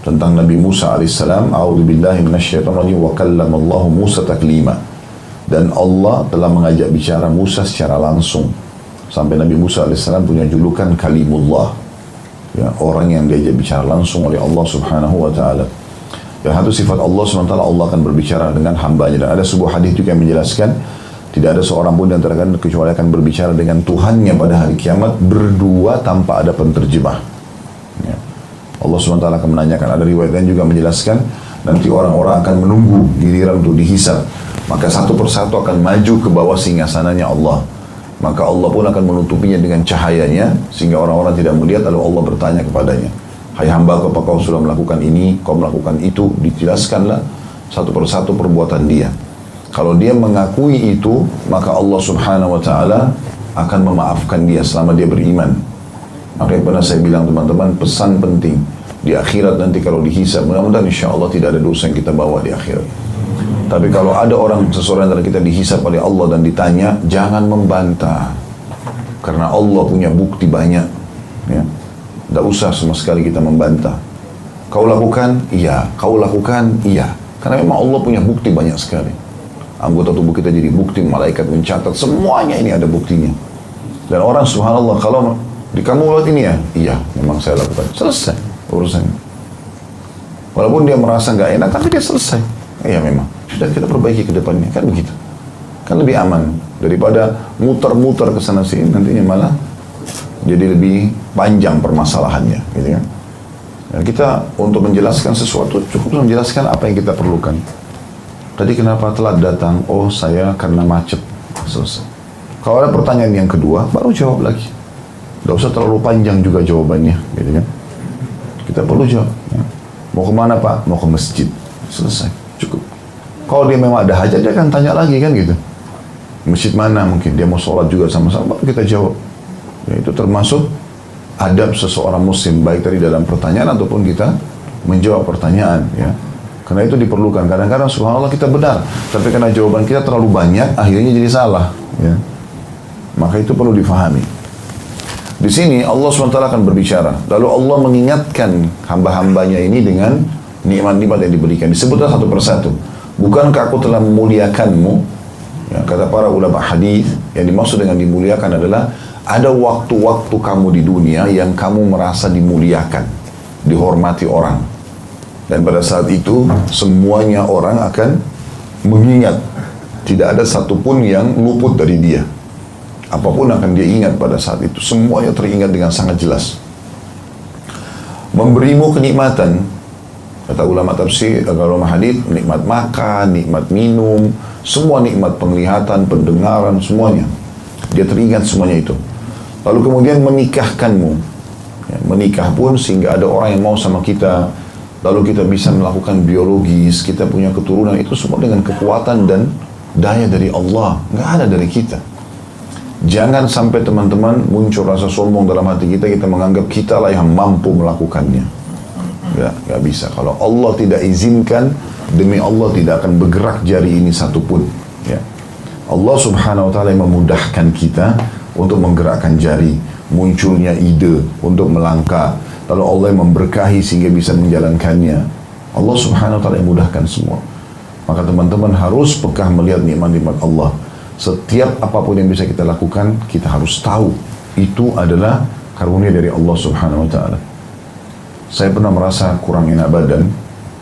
tentang Nabi Musa alaihissalam, a'udzubillahi minasyaitonir rajim, wa kallamallahu Musa taklima. Dan Allah telah mengajak bicara Musa secara langsung. Sampai Nabi Musa alaihissalam punya julukan Kalimullah. Ya, orang yang diajak bicara langsung oleh Allah Subhanahu wa taala. Dan satu sifat Allah SWT, Allah akan berbicara dengan hambanya. Dan ada sebuah hadis juga yang menjelaskan tidak ada seorang pun yang terkadang kecuali akan berbicara dengan Tuhannya pada hari kiamat berdua tanpa ada penterjemah. Ya. Allah SWT akan menanyakan. Ada riwayat yang juga menjelaskan nanti orang-orang akan menunggu giliran untuk dihisab. Maka satu persatu akan maju ke bawah singgasananya Allah. Maka Allah pun akan menutupinya dengan cahayanya sehingga orang-orang tidak melihat. Lalu Allah bertanya kepadanya, hai hamba, apa kau sudah melakukan ini, kau melakukan itu? Dijelaskanlah satu persatu perbuatan dia. Kalau dia mengakui itu, maka Allah Subhanahu wa taala akan memaafkan dia selama dia beriman. Makanya pernah saya bilang teman-teman, pesan penting di akhirat nanti kalau dihisab, mudah-mudahan insya Allah tidak ada dosa yang kita bawa di akhirat. Tapi kalau ada seseorang dari kita dihisab oleh Allah dan ditanya, jangan membantah, karena Allah punya bukti banyak. Ya, tidak usah sama sekali kita membantah. Kau lakukan, iya. Kau lakukan, iya. Karena memang Allah punya bukti banyak sekali. Anggota tubuh kita jadi bukti, malaikat mencatat, semuanya ini ada buktinya. Dan orang subhanallah, kalau kamu buat ini ya, iya, memang saya lakukan. Selesai urusannya. Walaupun dia merasa nggak enak, tapi dia selesai. Iya memang, sudah kita perbaiki ke depannya, kan begitu. Kan lebih aman daripada muter-muter ke sana sini, nantinya malah jadi lebih panjang permasalahannya, gitu kan. Dan kita untuk menjelaskan sesuatu cukup menjelaskan apa yang kita perlukan. Tadi kenapa telat datang? Oh saya karena macet. Selesai. Kalau ada pertanyaan yang kedua, baru jawab lagi. Gak usah terlalu panjang juga jawabannya, gitu kan? Kita perlu jawab. Ya. Mau kemana Pak? Mau ke masjid. Selesai, cukup. Kalau dia memang ada hajat, dia akan tanya lagi kan gitu. Masjid mana? Mungkin dia mau sholat juga sama-sama, baru kita jawab. Ya, itu termasuk adab seseorang muslim, baik tadi dalam pertanyaan ataupun kita menjawab pertanyaan. Ya. Karena itu diperlukan. Kadang-kadang subhanallah kita benar, tapi karena jawaban kita terlalu banyak, akhirnya jadi salah. Ya. Maka itu perlu difahami. Di sini Allah SWT akan berbicara. Lalu Allah mengingatkan hamba-hambanya ini dengan nikmat-nikmat yang diberikan. Disebutlah satu persatu. Bukankah aku telah memuliakanmu? Ya, kata para ulama hadis, yang dimaksud dengan dimuliakan adalah ada waktu-waktu kamu di dunia yang kamu merasa dimuliakan, dihormati orang. Dan pada saat itu semuanya orang akan mengingat. Tidak ada satupun yang luput dari dia. Apapun akan dia ingat pada saat itu. Semuanya teringat dengan sangat jelas. Memberimu kenikmatan. Kata ulama tafsir, ulama hadis, nikmat makan, nikmat minum, semua nikmat penglihatan, pendengaran, semuanya. Dia teringat semuanya itu. Lalu kemudian menikahkanmu. Ya, menikah pun sehingga ada orang yang mau sama kita. Lalu kita bisa melakukan biologis, kita punya keturunan, itu semua dengan kekuatan dan daya dari Allah, nggak ada dari kita. Jangan sampai teman-teman muncul rasa sombong dalam hati kita, kita menganggap kita lah yang mampu melakukannya. Nggak bisa. Kalau Allah tidak izinkan, demi Allah tidak akan bergerak jari ini satupun. Ya. Allah Subhanahu Wa Taala yang memudahkan kita untuk menggerakkan jari, munculnya ide untuk melangkah. Lalu Allah yang memberkahi sehingga bisa menjalankannya. Allah Subhanahu Wa Taala yang mudahkan semua. Maka teman-teman harus peka melihat nikmat-nikmat Allah. Setiap apapun yang bisa kita lakukan, kita harus tahu itu adalah karunia dari Allah Subhanahu Wa Taala. Saya pernah merasa kurang enak badan,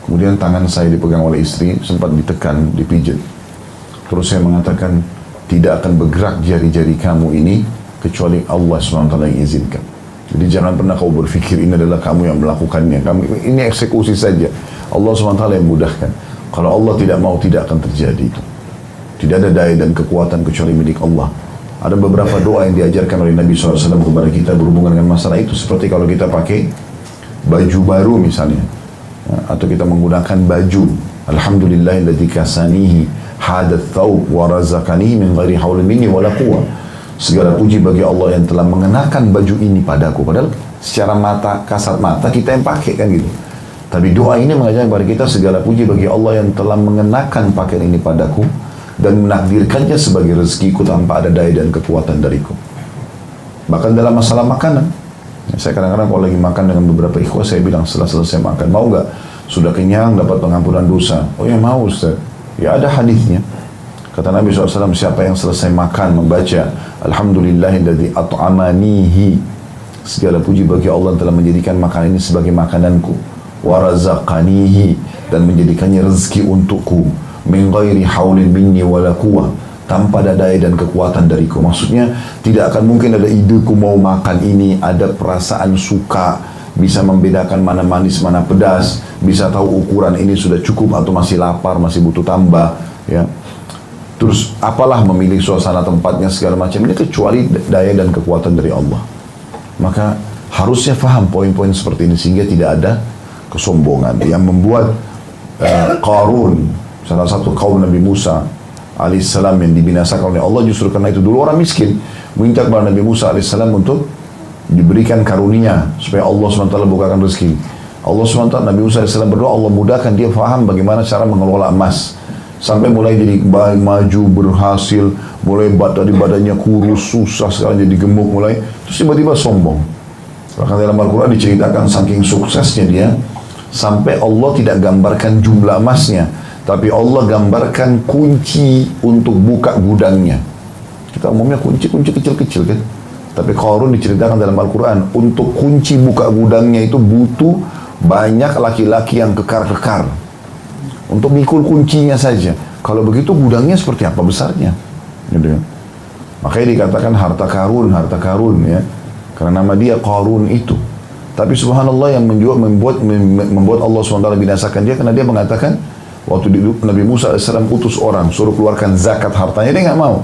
kemudian tangan saya dipegang oleh istri, sempat ditekan, dipijit. Terus saya mengatakan, tidak akan bergerak jari-jari kamu ini kecuali Allah Subhanahu Wa Taala yang izinkan. Jadi jangan pernah kau berpikir ini adalah kamu yang melakukannya. Ini eksekusi saja. Allah SWT yang mudahkan. Kalau Allah tidak mau, tidak akan terjadi itu. Tidak ada daya dan kekuatan kecuali milik Allah. Ada beberapa doa yang diajarkan oleh Nabi SAW kepada kita berhubungan dengan masalah itu. Seperti kalau kita pakai baju baru misalnya, atau kita menggunakan baju. Alhamdulillahilladzi kasanihi hadat thawb wa razaqanihi min ghairi haulin minni wala quwwah. Segala puji bagi Allah yang telah mengenakan baju ini padaku. Padahal secara mata, kasat mata kita yang pakai kan gitu. Tapi doa ini mengajarkan kepada kita segala puji bagi Allah yang telah mengenakan pakaian ini padaku dan menakdirkannya sebagai rezekiku tanpa ada daya dan kekuatan dariku. Bahkan dalam masalah makanan, saya kadang-kadang kalau lagi makan dengan beberapa ikhwah, saya bilang setelah selesai makan, mau nggak? Sudah kenyang dapat pengampunan dosa? Oh ya mau Ustaz. Ya ada hadisnya. Kata Nabi SAW, siapa yang selesai makan membaca Alhamdulillahilladzi at'amanihi, segala puji bagi Allah yang telah menjadikan makanan ini sebagai makananku, wa razaqanihi, dan menjadikannya rezeki untukku, min ghairi haulin minni wala quwwah, tanpa ada daya dan kekuatan dariku. Maksudnya tidak akan mungkin ada ideku mau makan ini, ada perasaan suka, bisa membedakan mana manis mana pedas, bisa tahu ukuran ini sudah cukup atau masih lapar, masih butuh tambah, ya. Terus apalah memilih suasana tempatnya segala macam ini, kecuali daya dan kekuatan dari Allah. Maka harusnya faham poin-poin seperti ini sehingga tidak ada kesombongan yang membuat Qarun, salah satu kaum Nabi Musa alaihissalam yang dibinasakan oleh Allah, justru karena itu dulu orang miskin minta kepada Nabi Musa alaihissalam untuk diberikan karunia supaya Allah SWT bukakan rezeki. Allah SWT, Nabi Musa alaihissalam berdoa, Allah mudahkan dia faham bagaimana cara mengelola emas, sampai mulai jadi maju, berhasil, mulai dari badannya kurus, susah sekarang jadi gemuk mulai, terus tiba-tiba sombong. Bahkan dalam Al-Quran diceritakan saking suksesnya dia, sampai Allah tidak gambarkan jumlah emasnya, tapi Allah gambarkan kunci untuk buka gudangnya. Kita umumnya kunci kecil-kecil kan, tapi Qarun diceritakan dalam Al-Quran, untuk kunci buka gudangnya itu butuh banyak laki-laki yang kekar-kekar untuk mikul kuncinya saja. Kalau begitu gudangnya seperti apa besarnya, gitu ya. Makanya dikatakan harta karun ya, karena nama dia Qarun itu. Tapi subhanallah yang membuat Allah SWT binasakan dia, karena dia mengatakan waktu Nabi Musa AS utus orang suruh keluarkan zakat hartanya, dia nggak mau.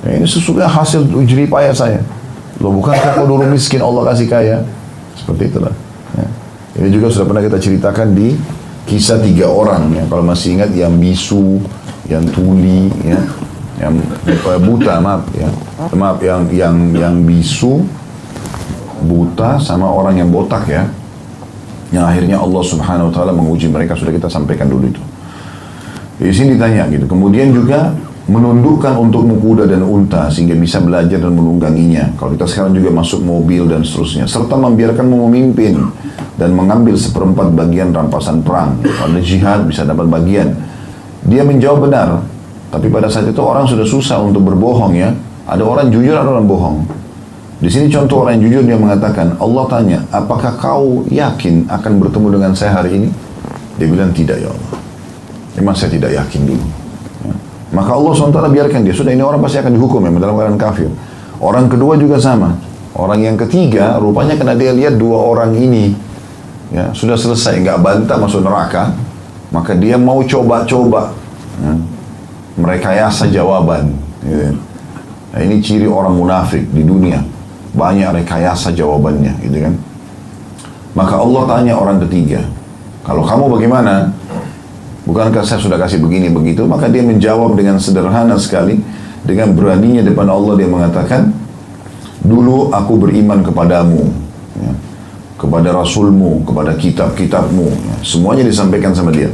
Ya, ini sesungguhnya hasil jerih payah saya. Loh, bukankah kau dulu miskin Allah kasih kaya? Seperti itulah. Ya. Ini juga sudah pernah kita ceritakan di kisah 3 orang ya, kalau masih ingat, yang bisu, yang tuli, ya, yang buta, yang bisu, buta, sama orang yang botak ya, yang akhirnya Allah Subhanahu Wa Taala menguji mereka. Sudah kita sampaikan dulu itu. Di sini ditanya gitu. Kemudian juga menundukkan untukmu kuda dan unta sehingga bisa belajar dan menungganginya. Kalau kita sekarang juga masuk mobil dan seterusnya, serta membiarkanmu memimpin dan mengambil 1/4 bagian rampasan perang. Kalau ada jihad bisa dapat bagian. Dia menjawab benar, tapi pada saat itu orang sudah susah untuk berbohong ya. Ada orang jujur, ada orang bohong. Di sini contoh orang yang jujur, dia mengatakan, Allah tanya, apakah kau yakin akan bertemu dengan saya hari ini? Dia bilang tidak ya Allah. Memang saya tidak yakin dulu. Ya. Maka Allah SWT biarkan dia. Sudah, ini orang pasti akan dihukum ya, dalam keadaan kafir. Orang kedua juga sama. Orang yang ketiga, rupanya karena dia lihat 2 orang ini ya, sudah selesai, nggak bantah masuk neraka, maka dia mau coba-coba ya, merekayasa jawaban ya. Nah, ini ciri orang munafik di dunia, banyak rekayasa jawabannya gitu kan. Maka Allah tanya orang ketiga, kalau kamu bagaimana? Bukankah saya sudah kasih begini begitu? Maka dia menjawab dengan sederhana sekali, dengan beraninya depan Allah dia mengatakan, dulu aku beriman kepadamu ya, kepada Rasulmu, kepada kitab-kitabmu ya. Semuanya disampaikan sama dia,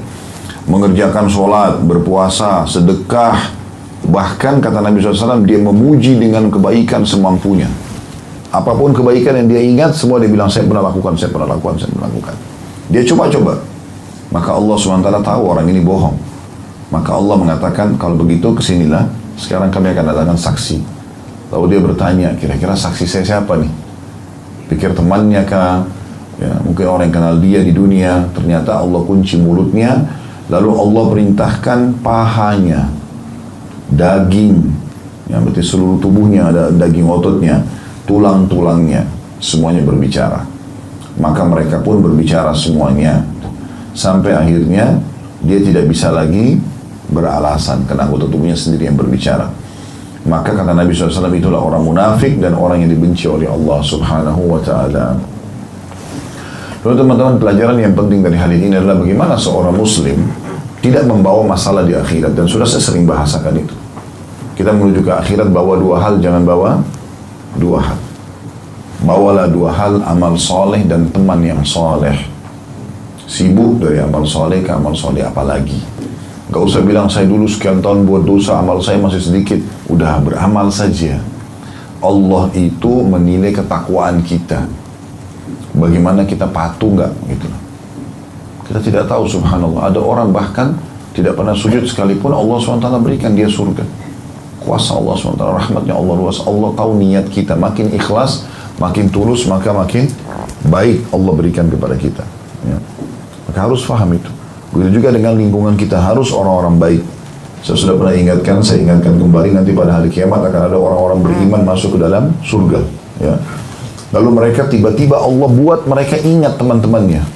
mengerjakan sholat, berpuasa, sedekah, bahkan kata Nabi SAW, dia memuji dengan kebaikan semampunya. Apapun kebaikan yang dia ingat, semua dia bilang, saya pernah lakukan. Dia coba-coba. Maka Allah SWT tahu orang ini bohong. Maka Allah mengatakan, kalau begitu kesinilah, sekarang kami akan datangkan saksi. Lalu dia bertanya, kira-kira saksi saya siapa nih? Pikir temannya kah? Ya, mungkin orang yang kenal dia di dunia. Ternyata Allah kunci mulutnya, lalu Allah perintahkan pahanya, daging, yang berarti seluruh tubuhnya, ada daging ototnya, tulang-tulangnya, semuanya berbicara. Maka mereka pun berbicara semuanya, sampai akhirnya dia tidak bisa lagi beralasan, karena anggota tubuhnya sendiri yang berbicara. Maka kata Nabi SAW, itulah orang munafik dan orang yang dibenci oleh Allah Subhanahu Wa Taala. Lalu teman-teman, pelajaran yang penting dari hal ini adalah bagaimana seorang muslim tidak membawa masalah di akhirat. Dan sudah saya sering bahasakan itu. Kita menuju ke akhirat bawa dua hal, jangan bawa dua hal. Bawalah dua hal, amal soleh dan teman yang soleh. Sibuk dari amal soleh ke amal soleh apalagi. Gak usah bilang saya dulu sekian tahun buat dosa, amal saya masih sedikit. Udah beramal saja. Allah itu menilai ketakwaan kita. Bagaimana kita patuh nggak gitu. Kita tidak tahu, subhanallah. Ada orang bahkan tidak pernah sujud sekalipun Allah SWT berikan dia surga. Kuasa Allah SWT, rahmatnya Allah luas. Allah tahu niat kita. Makin ikhlas, makin tulus, maka makin baik Allah berikan kepada kita. Ya. Maka harus paham itu. Begitu juga dengan lingkungan kita, harus orang-orang baik. Saya sudah pernah ingatkan, saya ingatkan kembali, nanti pada hari kiamat akan ada orang-orang beriman masuk ke dalam surga. Ya. Lalu mereka tiba-tiba Allah buat mereka ingat teman-temannya.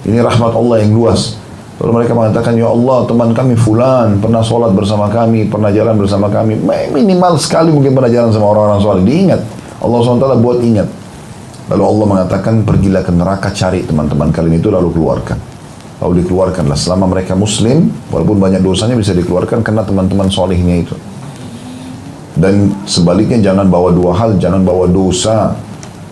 Ini rahmat Allah yang luas. Lalu mereka mengatakan, ya Allah, teman kami fulan pernah sholat bersama kami, pernah jalan bersama kami. Minimal sekali mungkin pernah jalan sama orang-orang sholat. Diingat. Allah SWT buat ingat. Lalu Allah mengatakan, pergilah ke neraka, cari teman-teman kalian itu, lalu keluarkan. Lalu dikeluarkanlah. Selama mereka muslim, walaupun banyak dosanya bisa dikeluarkan karena teman-teman solehnya itu. Dan sebaliknya jangan bawa dua hal, jangan bawa dosa.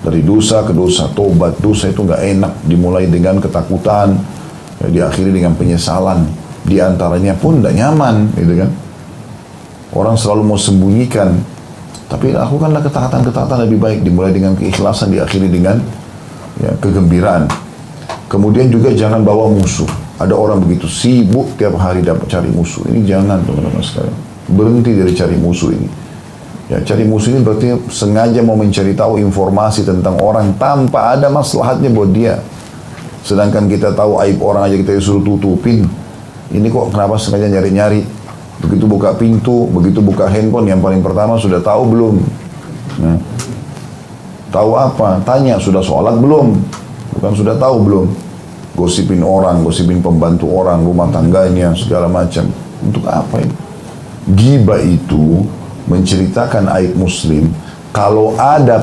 Dari dosa ke dosa, tobat dosa itu nggak enak. Dimulai dengan ketakutan, ya, diakhiri dengan penyesalan. Di antaranya pun nggak nyaman, gitu kan? Orang selalu mau sembunyikan, tapi lakukanlah ketaatan-ketaatan lebih baik. Dimulai dengan keikhlasan, diakhiri dengan ya, kegembiraan. Kemudian juga jangan bawa musuh. Ada orang begitu sibuk tiap hari dapat cari musuh. Ini jangan, teman-teman sekalian. Berhenti dari cari musuh ini. Ya, cari musuh ini berarti sengaja mau mencari tahu informasi tentang orang tanpa ada maslahatnya buat dia. Sedangkan kita tahu aib orang aja kita disuruh tutupin. Ini kok kenapa sengaja nyari-nyari? Begitu buka pintu, begitu buka handphone, yang paling pertama sudah tahu belum? Nah, tahu apa? Tanya, sudah sholat belum? Bukan sudah tahu belum? Gosipin orang, gosipin pembantu orang, rumah tangganya, segala macam. Untuk apa ini? Ghibah itu menceritakan aib muslim, kalau ada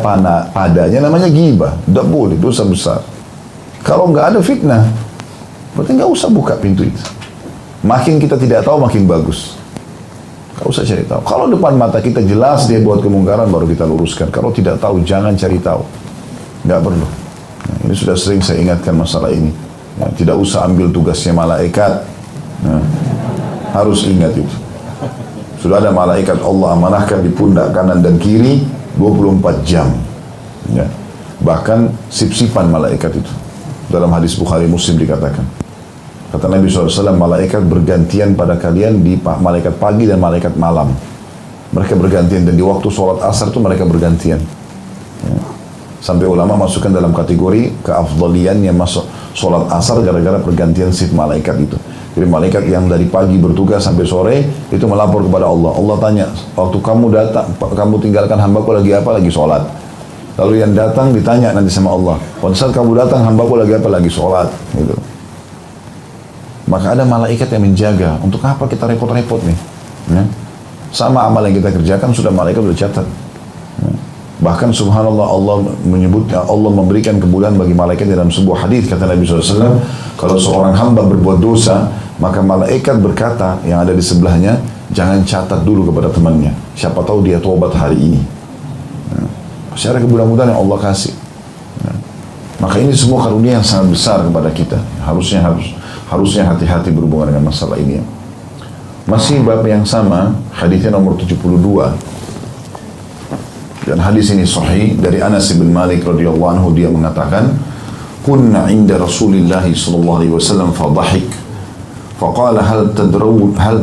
padanya namanya ghibah, tidak boleh, dosa besar. Kalau nggak ada fitnah, berarti nggak usah buka pintu itu. Makin kita tidak tahu makin bagus. Nggak usah cari tahu. Kalau depan mata kita jelas dia buat kemungkaran, baru kita luruskan. Kalau tidak tahu, jangan cari tahu. Nggak perlu. Nah, ini sudah sering saya ingatkan masalah ini. Ya, tidak usah ambil tugasnya malaikat. Nah, harus ingat itu. Sudah ada malaikat Allah amanahkan di pundak kanan dan kiri 24 jam. Ya. Bahkan sip-sipan malaikat itu. Dalam hadis Bukhari Muslim dikatakan. Kata Nabi SAW, malaikat bergantian pada kalian di malaikat pagi dan malaikat malam. Mereka bergantian dan di waktu sholat asar itu mereka bergantian. Ya. Sampai ulama masukkan dalam kategori keafdalian yang masuk sholat asar gara-gara pergantian shift malaikat itu. Jadi malaikat yang dari pagi bertugas sampai sore itu melapor kepada Allah. Allah tanya, waktu kamu datang, kamu tinggalkan hambaku lagi apa? Lagi sholat. Lalu yang datang ditanya nanti sama Allah, pada saat kamu datang hambaku lagi apa? Lagi sholat. Gitu. Maka ada malaikat yang menjaga. Untuk apa kita repot-repot nih? Ya. Sama amal yang kita kerjakan sudah malaikat sudah catat. Ya. Bahkan subhanallah Allah menyebutnya, Allah memberikan kemudahan bagi malaikat dalam sebuah hadis, kata Nabi SAW, kalau seorang hamba berbuat dosa, maka malaikat berkata yang ada di sebelahnya, jangan catat dulu kepada temannya, siapa tahu dia tobat hari ini. Ya. Pasti ada kemudahan yang Allah kasih. Ya. Maka ini semua karunia yang sangat besar kepada kita. Harusnya hati-hati berhubungan dengan masalah ini. Masih bab yang sama, hadisnya nomor 72. Dan hadis ini sahih dari Anas bin Malik radhiyallahu anhu, dia mengatakan, "Kunna 'inda Rasulillah sallallahu alaihi wasallam fa dhahik. Faqala hal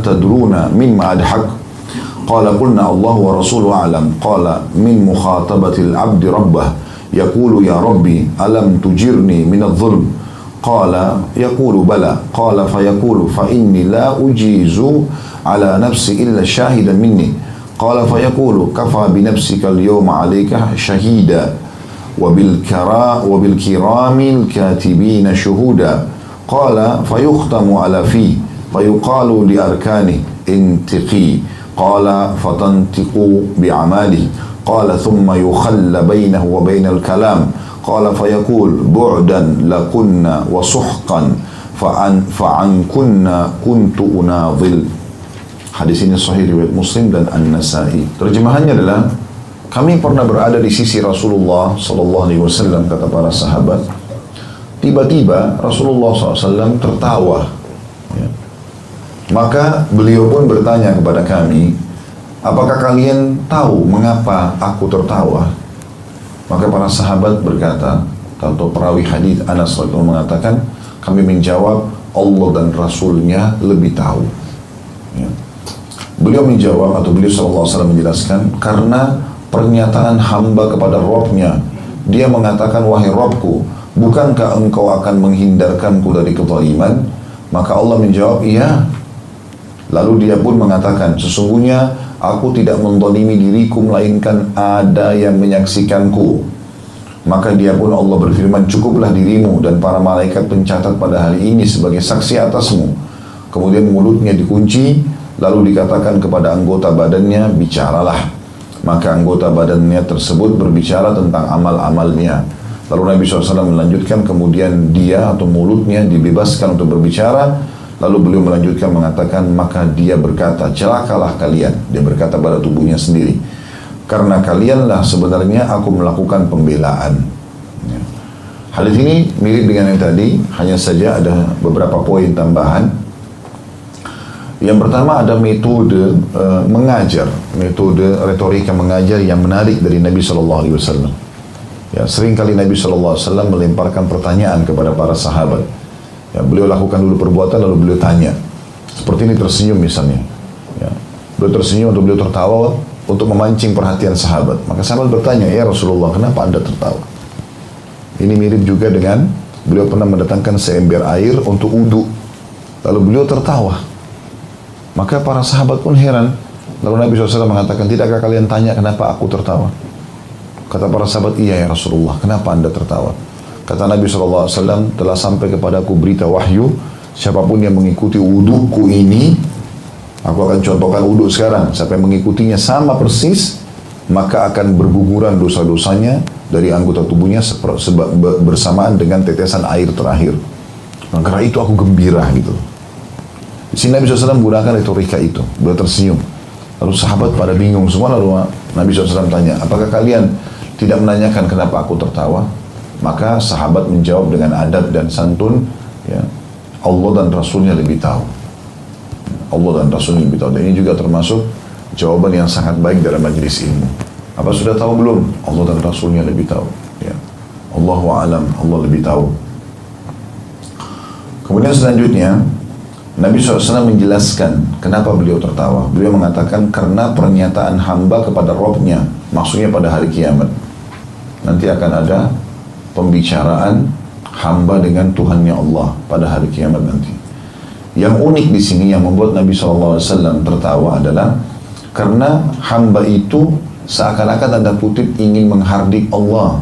tadruna mimma adhak?" Qala qulna Allah wa rasuluhu a'lam. Qala min mukhatabati al-'abd rabbah yaqulu ya rabbi alam tujirni min adh-dhulm. Qala yaqulu bala. Qala fa yaqulu fa inni la ujizu ala nafsi illa shahidan minni. قال فيقول كفى بنفسك اليوم عليك شهيدا وبالكرام الكاتبين شهودا قال فيختم على فيه فيقال لأركانه انتقي قال فتنطق بأعماله قال ثم يخل بينه وبين الكلام qala fayaqul bu'dan lakunna wa suhqan fa'ankunna kuntu unadhil. Hadis ini sahih riwayat Muslim dan An-Nasa'i. Terjemahannya adalah, kami pernah berada di sisi Rasulullah sallallahu alaihi wasallam, kata para sahabat. Tiba-tiba Rasulullah SAW tertawa. Ya. Maka beliau pun bertanya kepada kami, apakah kalian tahu mengapa aku tertawa? Maka para sahabat berkata, atau perawi hadis Anas radhiyallahu mengatakan, kami menjawab, Allah dan Rasulnya lebih tahu. Ya. Beliau menjawab, atau beliau SAW menjelaskan, karena pernyataan hamba kepada Rabb-nya. Dia mengatakan, wahai Rabbku, bukankah engkau akan menghindarkanku dari kezaliman? Maka Allah menjawab, iya. Lalu dia pun mengatakan, sesungguhnya aku tidak menzalimi diriku, melainkan ada yang menyaksikanku. Maka dia pun, Allah berfirman, cukuplah dirimu dan para malaikat pencatat pada hari ini sebagai saksi atasmu. Kemudian mulutnya dikunci, lalu dikatakan kepada anggota badannya, bicaralah. Maka anggota badannya tersebut berbicara tentang amal-amalnya. Lalu Nabi SAW melanjutkan, kemudian dia atau mulutnya dibebaskan untuk berbicara. Lalu beliau melanjutkan mengatakan, maka dia berkata, celakalah kalian. Dia berkata pada tubuhnya sendiri, karena kalianlah sebenarnya aku melakukan pembelaan. Ya. Hadis ini mirip dengan yang tadi, hanya saja ada beberapa poin tambahan. Yang pertama ada metode mengajar, metode retorika mengajar yang menarik dari Nabi SAW. Ya, seringkali Nabi SAW melemparkan pertanyaan kepada para sahabat. Ya, beliau lakukan dulu perbuatan lalu beliau tanya. Seperti ini, tersenyum misalnya. Ya, beliau tersenyum atau beliau tertawa untuk memancing perhatian sahabat. Maka sahabat bertanya, ya Rasulullah, kenapa anda tertawa? Ini mirip juga dengan beliau pernah mendatangkan seember air untuk wudu, lalu beliau tertawa. Maka para sahabat pun heran. Lalu Nabi SAW mengatakan, tidakkah kalian tanya kenapa aku tertawa? Kata para sahabat, iya ya Rasulullah, kenapa anda tertawa? Kata Nabi SAW, telah sampai kepadaku berita wahyu, siapapun yang mengikuti wuduku ini, aku akan contohkan wudhu sekarang, siapa yang mengikutinya sama persis, maka akan berguguran dosa-dosanya dari anggota tubuhnya bersamaan dengan tetesan air terakhir. Karena itu aku gembira gitu. Di sini Nabi SAW menggunakan retorika itu. Beliau tersenyum. Lalu sahabat pada bingung semua. Lalu Nabi SAW tanya, apakah kalian tidak menanyakan kenapa aku tertawa? Maka sahabat menjawab dengan adab dan santun, ya, Allah dan Rasulnya lebih tahu. Allah dan Rasulnya lebih tahu. Dan ini juga termasuk jawaban yang sangat baik dalam majelis ilmu. Apa sudah tahu belum? Allah dan Rasulnya lebih tahu. Ya. Allahu a'lam, Allah lebih tahu. Kemudian selanjutnya Nabi SAW menjelaskan kenapa beliau tertawa. Beliau mengatakan karena pernyataan hamba kepada Rabb-nya, maksudnya pada hari kiamat. Nanti akan ada pembicaraan hamba dengan Tuhannya Allah pada hari kiamat nanti. Yang unik di sini yang membuat Nabi SAW tertawa adalah karena hamba itu seakan-akan tanda kutip ingin menghardik Allah.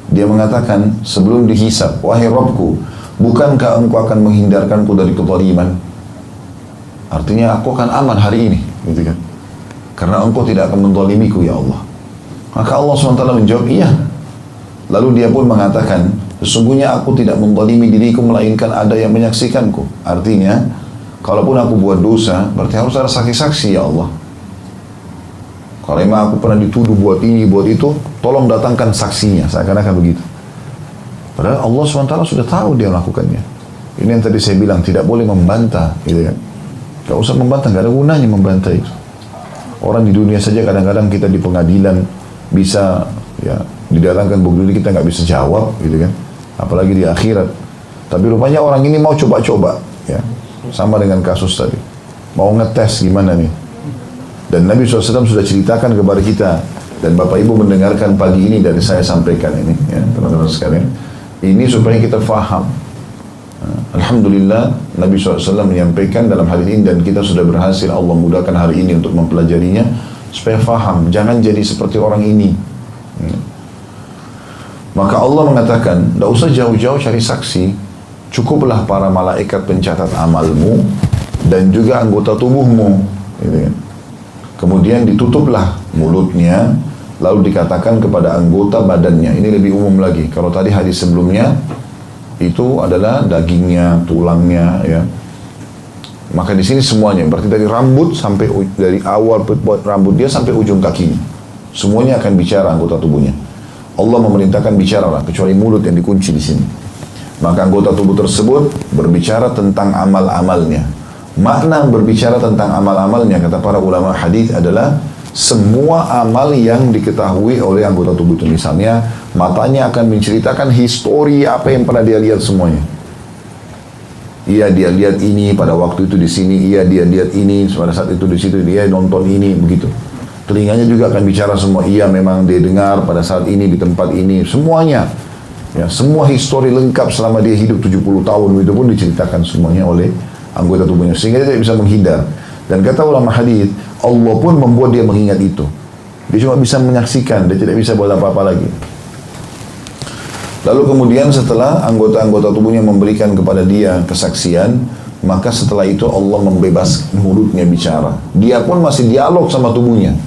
Dia mengatakan sebelum dihisab, wahai Rabbku, bukankah engkau akan menghindarkanku dari kezaliman? Artinya aku akan aman hari ini, gitu kan? Karena engkau tidak akan menzalimiku ya Allah. Maka Allah SWT menjawab, iya. Lalu dia pun mengatakan, sesungguhnya aku tidak menzalimi diriku, melainkan ada yang menyaksikanku. Artinya, kalaupun aku buat dosa, berarti harus ada saksi-saksi ya Allah. Kalau emang aku pernah dituduh buat ini, buat itu, tolong datangkan saksinya, seakan-akan begitu. Padahal Allah SWT sudah tahu dia melakukannya. Ini yang tadi saya bilang, tidak boleh membantah, gitu kan. Gak usah membantah, gak ada gunanya membantah itu. Orang di dunia saja kadang-kadang kita di pengadilan bisa ya didatangkan bukti kita nggak bisa jawab, gitu kan. Apalagi di akhirat. Tapi rupanya orang ini mau coba-coba, ya. Sama dengan kasus tadi. Mau ngetes gimana nih. Dan Nabi SAW sudah ceritakan kepada kita. Dan Bapak Ibu mendengarkan pagi ini dari saya sampaikan ini, ya, teman-teman sekalian. Ini supaya kita faham. Alhamdulillah Nabi SAW menyampaikan dalam hadis ini dan kita sudah berhasil, Allah mudahkan hari ini untuk mempelajarinya supaya faham, jangan jadi seperti orang ini. Maka Allah mengatakan, tidak usah jauh-jauh cari saksi, cukuplah para malaikat pencatat amalmu dan juga anggota tubuhmu, gitu kan. Kemudian ditutuplah mulutnya, lalu dikatakan kepada anggota badannya. Ini lebih umum lagi. Kalau tadi hadis sebelumnya itu adalah dagingnya, tulangnya, ya. Maka di sini semuanya, berarti dari rambut sampai dari awal rambut dia sampai ujung kakinya, semuanya akan bicara anggota tubuhnya. Allah memerintahkan bicaralah, kecuali mulut yang dikunci di sini. Maka anggota tubuh tersebut berbicara tentang amal-amalnya. Makna berbicara tentang amal-amalnya, kata para ulama hadis, adalah semua amal yang diketahui oleh anggota tubuh itu. Misalnya matanya akan menceritakan histori apa yang pernah dia lihat semuanya. Iya, dia lihat ini pada waktu itu di sini. Iya, dia lihat ini pada saat itu di situ. Dia nonton ini, begitu. Telinganya juga akan bicara semua. Iya, memang dia dengar pada saat ini di tempat ini. Semuanya, ya, semua histori lengkap selama dia hidup 70 tahun itu pun diceritakan semuanya oleh anggota tubuhnya, sehingga dia tidak bisa menghindar. Dan kata ulama hadis, Allah pun membuat dia mengingat itu. Dia cuma bisa menyaksikan, dia tidak bisa buat apa-apa lagi. Lalu kemudian setelah anggota-anggota tubuhnya memberikan kepada dia kesaksian, maka setelah itu Allah membebaskan mulutnya bicara. Dia pun masih dialog sama tubuhnya,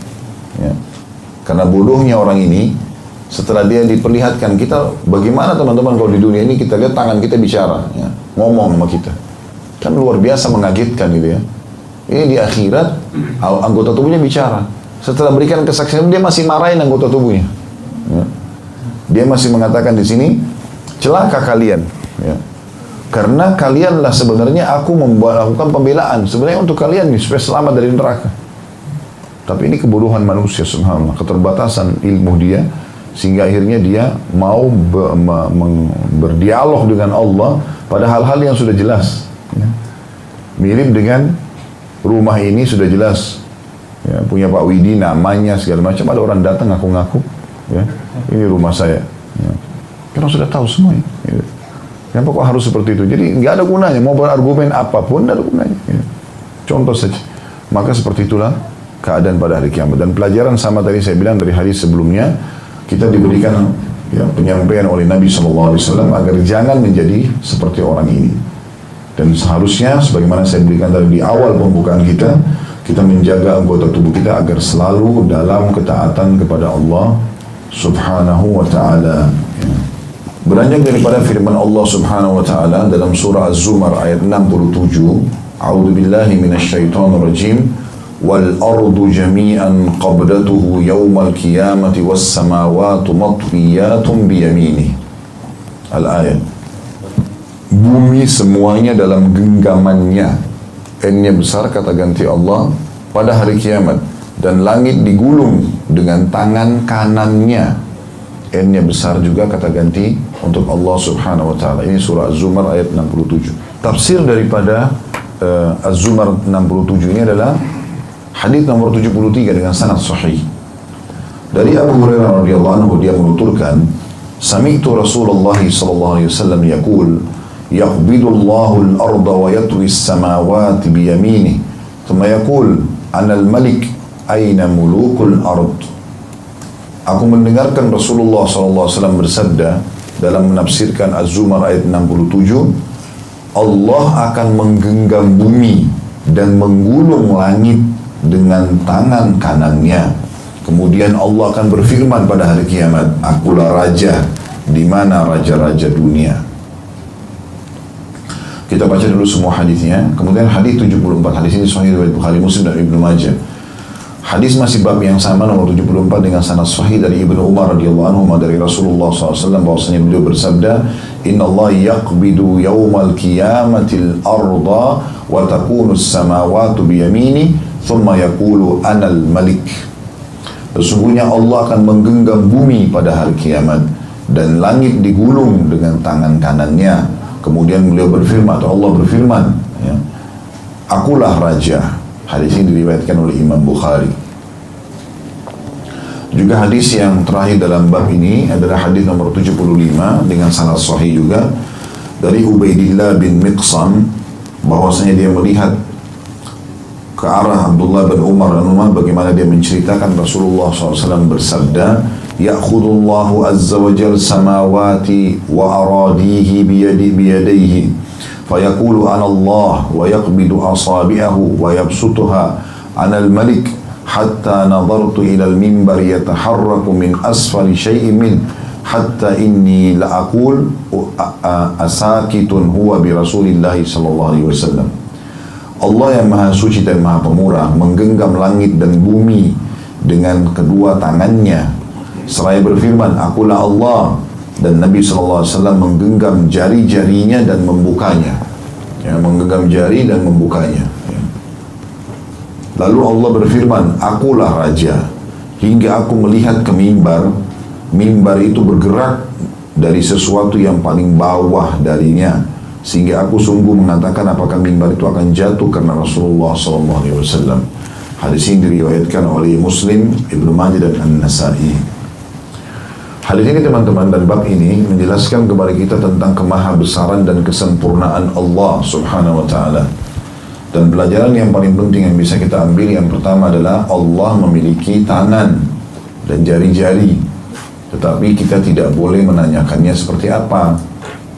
ya. Karena bodohnya orang ini, setelah dia diperlihatkan, kita bagaimana teman-teman kalau di dunia ini kita lihat tangan kita bicara, ya, ngomong sama kita, kan luar biasa mengagetkan gitu ya. Ini di akhirat anggota tubuhnya bicara. Setelah berikan kesaksian dia masih marahin anggota tubuhnya, ya. Dia masih mengatakan di sini, celaka kalian, ya. Karena kalianlah sebenarnya aku melakukan pembelaan sebenarnya untuk kalian nih, supaya selamat dari neraka. Tapi ini kebodohan manusia, subhanallah, keterbatasan ilmu dia, sehingga akhirnya dia mau berdialog dengan Allah pada hal-hal yang sudah jelas, ya. Mirip dengan rumah ini sudah jelas, ya, punya Pak Widi, namanya segala macam, ada orang datang ngaku-ngaku, ya, ini rumah saya, ya. Karena sudah tahu semuanya, ya. Kenapa kok harus seperti itu? Jadi nggak ada gunanya, mau berargumen apapun nggak ada gunanya, ya. Contoh saja. Maka seperti itulah keadaan pada hari kiamat. Dan pelajaran sama tadi saya bilang dari hadis sebelumnya, kita diberikan, ya, penyampaian oleh Nabi SAW agar jangan menjadi seperti orang ini. Dan seharusnya sebagaimana saya berikan tadi di awal pembukaan kita, kita menjaga anggota tubuh kita agar selalu dalam ketaatan kepada Allah Subhanahu wa ta'ala, ya. Beranjak daripada firman Allah Subhanahu wa ta'ala dalam surah Az-Zumar ayat 67, A'udzu billahi minasyaitonir rajim, wal ardu jami'an qabdatuhu yawmal qiyamati was samawati matwiyatun bi yaminih. Al-ayat. Bumi semuanya dalam genggamannya. N-nya besar, kata ganti Allah, pada hari kiamat, dan langit digulung dengan tangan kanannya. N-nya besar juga, kata ganti untuk Allah Subhanahu wa ta'ala. Ini surah Az-Zumar ayat 67. Tafsir daripada Az-Zumar 67 ini adalah hadis nomor 73 dengan sanad sahih. Dari Abu Hurairah radhiyallahu anhu, dia menuturkan, sami'tu Rasulullah sallallahu alaihi wasallam yaqul, yaqbidullahu al-arda wa yatwi as-samawati bi yaminih, thumma yaqul, ana al-malik aina mulukul ard. Aku mendengarkan Rasulullah SAW bersabda dalam menafsirkan Az-Zumar ayat 67, Allah akan menggenggam bumi dan menggulung langit dengan tangan kanannya. Kemudian Allah akan berfirman pada hari kiamat, akulah raja, di mana raja-raja dunia. Kita baca dulu semua hadisnya. Kemudian hadis 74, hadis ini sahih riwayat Bukhari, Muslim dan Ibnu Majah. Hadis masih bab yang sama nomor 74 dengan sanad sahih dari Ibnu Umar radhiyallahu anhu dari Rasulullah SAW, bahwasanya beliau bersabda, Inna Allah yaqbidu yawmal qiyamatil arda wa takunu as-samawatu biyamini thumma yaqulu anal malik. Sesungguhnya Allah akan menggenggam bumi pada hari kiamat dan langit digulung dengan tangan kanannya. Kemudian beliau berfirman, atau Allah berfirman, ya, akulah raja. Hadis ini diriwayatkan oleh Imam Bukhari. Juga hadis yang terakhir dalam bab ini adalah hadis nomor 75 dengan sanad sahih juga dari Ubaidillah bin Miqsam, bahwasanya dia melihat ke arah Abdullah bin Umar bagaimana dia menceritakan Rasulullah SAW bersabda, ya'khudullahu azza wa jal samawati wa aradihi biyadaihi fayaqulu ana Allah wa yaqbidu asabi'ahu wa yabsutuha ana al-malik hatta nadartu ila al-mimbar yataharraku min asfali syai'in min hatta inni la aqul asakitun huwa bi Rasulillahi sallallahu alaihi wasallam. Allah yang maha suci dan maha pemurah menggenggam langit dan bumi dengan kedua tangannya seraya berfirman, akulah Allah, dan Nabi sallallahu alaihi wasallam menggenggam jari-jarinya dan membukanya. Ya, menggenggam jari dan membukanya. Ya. Lalu Allah berfirman, akulah raja, hingga aku melihat ke mimbar. Mimbar itu bergerak dari sesuatu yang paling bawah darinya, sehingga aku sungguh mengatakan apakah mimbar itu akan jatuh karena Rasulullah SAW. Hadis ini diriwayatkan oleh Muslim, Ibnu Majah dan An-Nasai. Hadis ini teman-teman dan bab ini menjelaskan kepada kita tentang kemahabesaran dan kesempurnaan Allah Subhanahu wa Ta'ala. Dan pelajaran yang paling penting yang bisa kita ambil yang pertama adalah Allah memiliki tangan dan jari-jari. Tetapi kita tidak boleh menanyakannya seperti apa.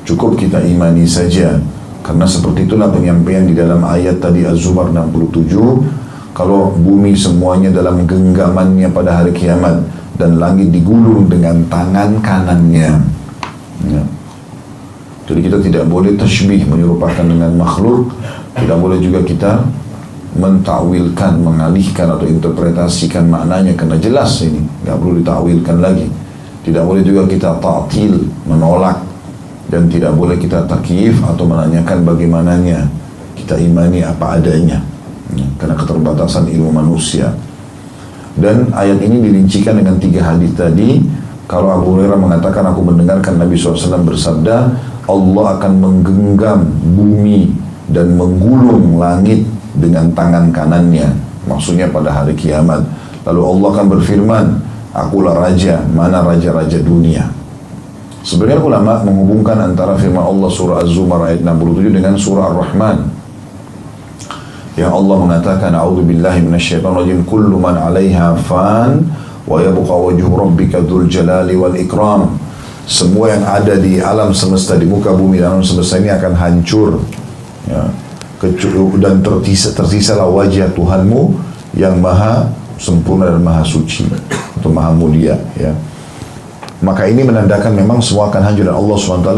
Cukup kita imani saja. Karena seperti itulah penyampaian di dalam ayat tadi Az-Zumar 67. Kalau bumi semuanya dalam genggamannya pada hari kiamat dan langit digulung dengan tangan kanannya. Ya. Jadi kita tidak boleh tasybih, menyerupakan dengan makhluk. Tidak boleh juga kita mentakwilkan, mengalihkan atau interpretasikan maknanya, karena jelas ini, nggak perlu ditakwilkan lagi. Tidak boleh juga kita ta'til, menolak, dan tidak boleh kita takyif atau menanyakan bagaimananya. Kita imani apa adanya, karena keterbatasan ilmu manusia. Dan ayat ini dirincikan dengan 3 hadis tadi. Kalau Abu Hurairah mengatakan, aku mendengarkan Nabi SAW bersabda, Allah akan menggenggam bumi dan menggulung langit dengan tangan kanannya. Maksudnya pada hari kiamat. Lalu Allah akan berfirman, akulah raja, mana raja-raja dunia. Sebagian ulama menghubungkan antara firman Allah surah Az-Zumar ayat 67 dengan surah Ar-Rahman. Yang Allah mengatakan, a'udzubillahi minasyaitonirrajim, kullu man 'alaiha fan wa yabqa wajhu rabbika dzul jalali wal ikram. Semua yang ada di alam semesta, di muka bumi dan alam semesta ini akan hancur. Ya. Dan tersisalah wajah Tuhanmu yang maha sempurna dan maha suci atau maha mulia. Ya. Maka ini menandakan memang semua akan hancur, dan Allah SWT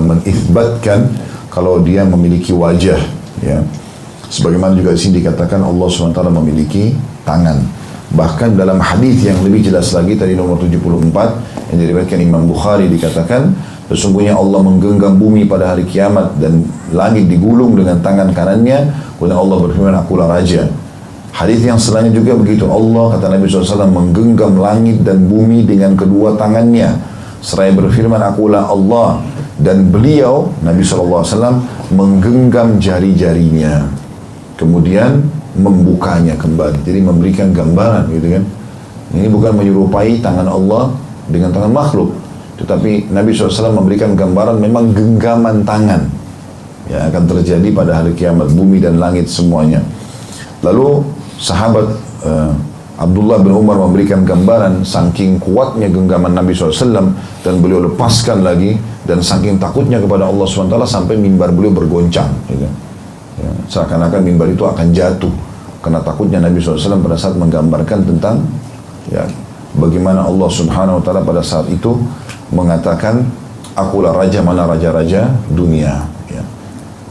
mengisbatkan kalau dia memiliki wajah. Ya. Sebagaimana juga di sini dikatakan Allah SWT memiliki tangan. Bahkan dalam hadis yang lebih jelas lagi tadi nomor 74 yang diriwayatkan Imam Bukhari dikatakan, sesungguhnya Allah menggenggam bumi pada hari kiamat dan langit digulung dengan tangan kanannya. Kemudian Allah berfirman, akulah raja. Hadis yang selainnya juga begitu. Allah, kata Nabi SAW, menggenggam langit dan bumi dengan kedua tangannya seraya berfirman, akulah Allah. Dan beliau, Nabi SAW, menggenggam jari-jarinya, kemudian membukanya kembali. Jadi memberikan gambaran gitu kan. Ini bukan menyerupai tangan Allah dengan tangan makhluk, tetapi Nabi SAW memberikan gambaran memang genggaman tangan yang akan terjadi pada hari kiamat, bumi dan langit semuanya. Lalu sahabat Abdullah bin Umar memberikan gambaran saking kuatnya genggaman Nabi SAW, dan beliau lepaskan lagi, dan saking takutnya kepada Allah SWT sampai mimbar beliau bergoncang gitu. Ya, seakan-akan mimbar itu akan jatuh karena takutnya Nabi SAW pada saat menggambarkan tentang ya, bagaimana Allah Subhanahu wa Ta'ala pada saat itu mengatakan, akulah raja, mana raja-raja dunia. Ya.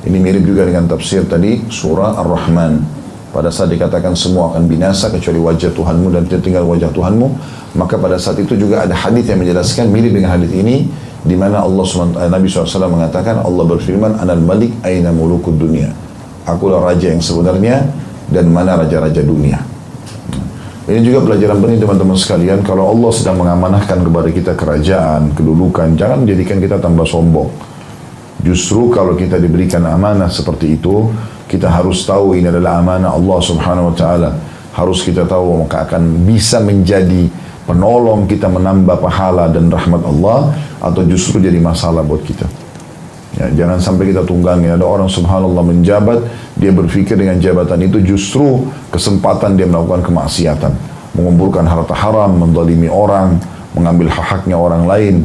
Ini mirip juga dengan tafsir tadi surah Ar-Rahman. Pada saat dikatakan semua akan binasa kecuali wajah Tuhanmu dan tidak tinggal wajah Tuhanmu, maka pada saat itu juga ada hadis yang menjelaskan mirip dengan hadis ini, di mana Nabi SAW mengatakan, Allah berfirman, Anal Malik aina mulukud dunia. Akulah raja yang sebenarnya, dan mana raja-raja dunia. Ini juga pelajaran penting teman-teman sekalian. Kalau Allah sedang mengamanahkan kepada kita kerajaan, kedudukan, jangan menjadikan kita tambah sombong. Justru kalau kita diberikan amanah seperti itu, kita harus tahu ini adalah amanah Allah Subhanahu wa Ta'ala. Harus kita tahu maka akan bisa menjadi penolong kita menambah pahala dan rahmat Allah, atau justru jadi masalah buat kita. Ya, jangan sampai kita tunggangi. Ada orang subhanallah menjabat, dia berpikir dengan jabatan itu justru kesempatan dia melakukan kemaksiatan, mengumpulkan harta haram, mendalimi orang, mengambil hak-haknya orang lain,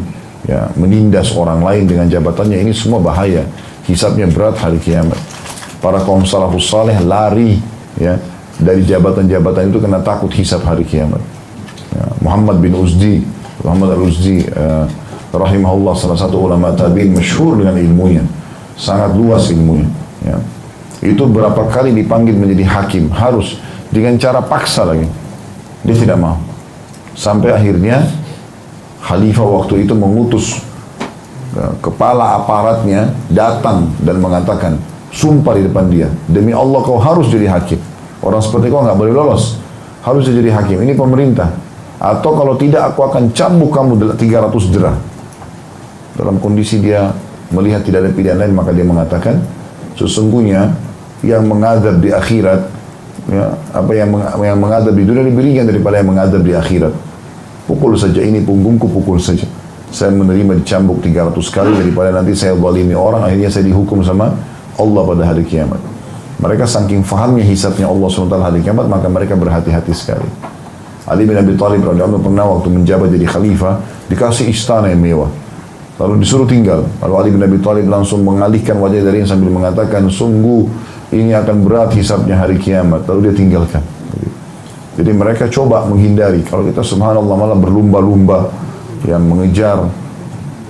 ya, menindas orang lain dengan jabatannya. Ini semua bahaya, hisabnya berat hari kiamat. Para kaum salafus saleh lari, ya, dari jabatan-jabatan itu karena takut hisab hari kiamat. Ya, Muhammad bin Uzdi, Muhammad al-Uzdi, rahimahullah, salah satu ulama tabi'in masyhur dengan ilmunya, sangat luas ilmunya. Ya. Itu berapa kali dipanggil menjadi hakim, harus dengan cara paksa lagi. Dia tidak mau. Sampai akhirnya khalifah waktu itu mengutus kepala aparatnya datang dan mengatakan, sumpah di depan dia, demi Allah kau harus jadi hakim. Orang seperti kau nggak boleh lolos, harus jadi hakim. Ini pemerintah. Atau kalau tidak aku akan cambuk kamu 300 derah. Dalam kondisi dia melihat tidak ada pilihan lain, maka dia mengatakan, sesungguhnya yang mengadab di akhirat, ya, apa yang mengadab di dunia lebih ringan daripada yang mengadab di akhirat. Pukul saja ini punggungku, pukul saja. Saya menerima dicambuk 300 kali daripada nanti saya zalimi orang, akhirnya saya dihukum sama Allah pada hari kiamat. Mereka saking fahamnya hisabnya Allah SWT hari kiamat, maka mereka berhati-hati sekali. Ali bin Abi Thalib radhiyallahu anhu pernah waktu menjabat jadi khalifah dikasih istana yang mewah, lalu disuruh tinggal. Lalu Ali bin Abi Thalib langsung mengalihkan wajah dari ini sambil mengatakan, sungguh ini akan berat hisabnya hari kiamat. Lalu dia tinggalkan. Jadi mereka coba menghindari. Kalau kita subhanallah malah berlumba-lumba yang mengejar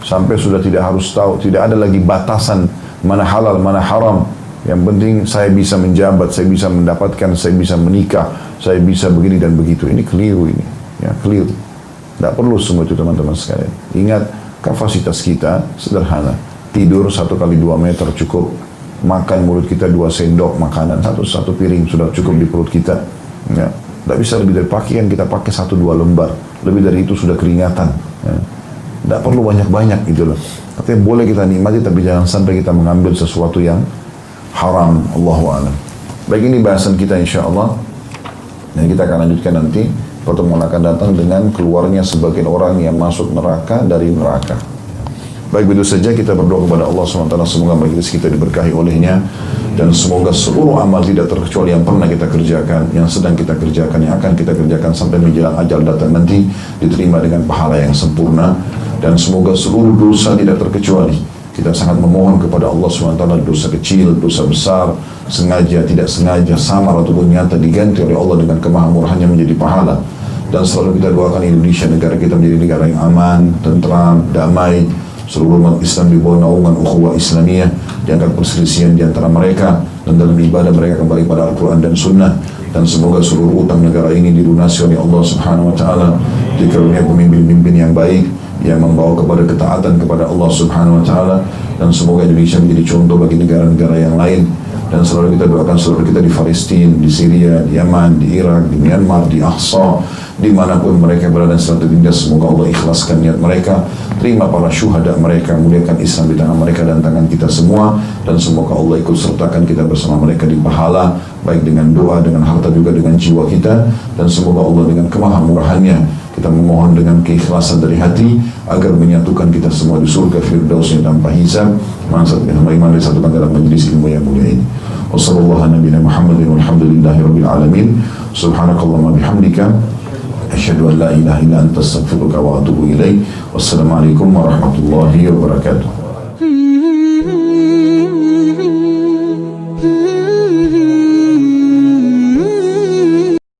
sampai sudah tidak harus tahu, tidak ada lagi batasan mana halal mana haram. Yang penting saya bisa menjabat, saya bisa mendapatkan, saya bisa menikah, saya bisa begini dan begitu. Ini keliru ini, ya keliru. Tidak perlu semua itu teman-teman sekalian. Ingat, kapasitas kita sederhana. Tidur 1 kali 2 meter cukup. Makan mulut kita 2 sendok makanan, satu piring sudah cukup di perut kita. Ya. Tidak bisa lebih dari pakaian kita pakai 1-2 lembar. Lebih dari itu sudah keringatan. Ya. Tidak perlu banyak-banyak gitu loh. Artinya boleh kita nikmati, tapi jangan sampai kita mengambil sesuatu yang haram. Allahu a'lam. Baik, ini bahasan kita insyaAllah. Dan kita akan lanjutkan nanti. Pertemuan akan datang dengan keluarnya sebagian orang yang masuk neraka dari neraka. Baik, begitu saja kita berdoa kepada Allah SWT. Semoga majelis kita diberkahi olehnya. Dan semoga seluruh amal tidak terkecuali yang pernah kita kerjakan, yang sedang kita kerjakan, yang akan kita kerjakan sampai menjelang ajal datang nanti, diterima dengan pahala yang sempurna. Dan semoga seluruh dosa tidak terkecuali. Kita sangat memohon kepada Allah SWT, dosa kecil, dosa besar, sengaja, tidak sengaja, samar ataupun nyata, diganti oleh Allah dengan kemahamurahannya menjadi pahala. Dan selalu kita doakan Indonesia, negara kita menjadi negara yang aman, tentram, damai. Seluruh umat Islam di bawah naungan ukhuwah Islamiyah, diangkat perselisihan di antara mereka, dan dalam ibadah mereka kembali pada Al-Quran dan Sunnah. Dan semoga seluruh utang negara ini dilunasi oleh Allah Subhanahu Wa Taala, dikarunia pemimpin-pemimpin yang baik, yang membawa kepada ketaatan kepada Allah Subhanahu Wa Taala. Dan semoga Indonesia menjadi contoh bagi negara-negara yang lain. Dan selalu kita doakan saudara kita di Palestina, di Syria, di Yaman, di Irak, di Myanmar, di Aqsa, dimanapun mereka berada selalu tertindas. Semoga Allah ikhlaskan niat mereka, terima para syuhada mereka, muliakan Islam di tangan mereka dan tangan kita semua. Dan semoga Allah ikut sertakan kita bersama mereka di pahala, baik dengan doa, dengan harta, juga dengan jiwa kita. Dan semoga Allah dengan kemahamurahannya, kita memohon dengan keikhlasan dari hati agar menyatukan kita semua di surga firdausnya tanpa hisab. Mansat dengan iman disatukan dalam majlis ilmu yang mulia ini. Wassallallahu nabiyana Muhammadin walhamdulillahi rabbil alamin. Subhanakallahumma bihamdika asyhadu an la ilaha illa anta astaghfiruka wa atubu ilaik. Wassalamualaikum warahmatullahi wabarakatuh.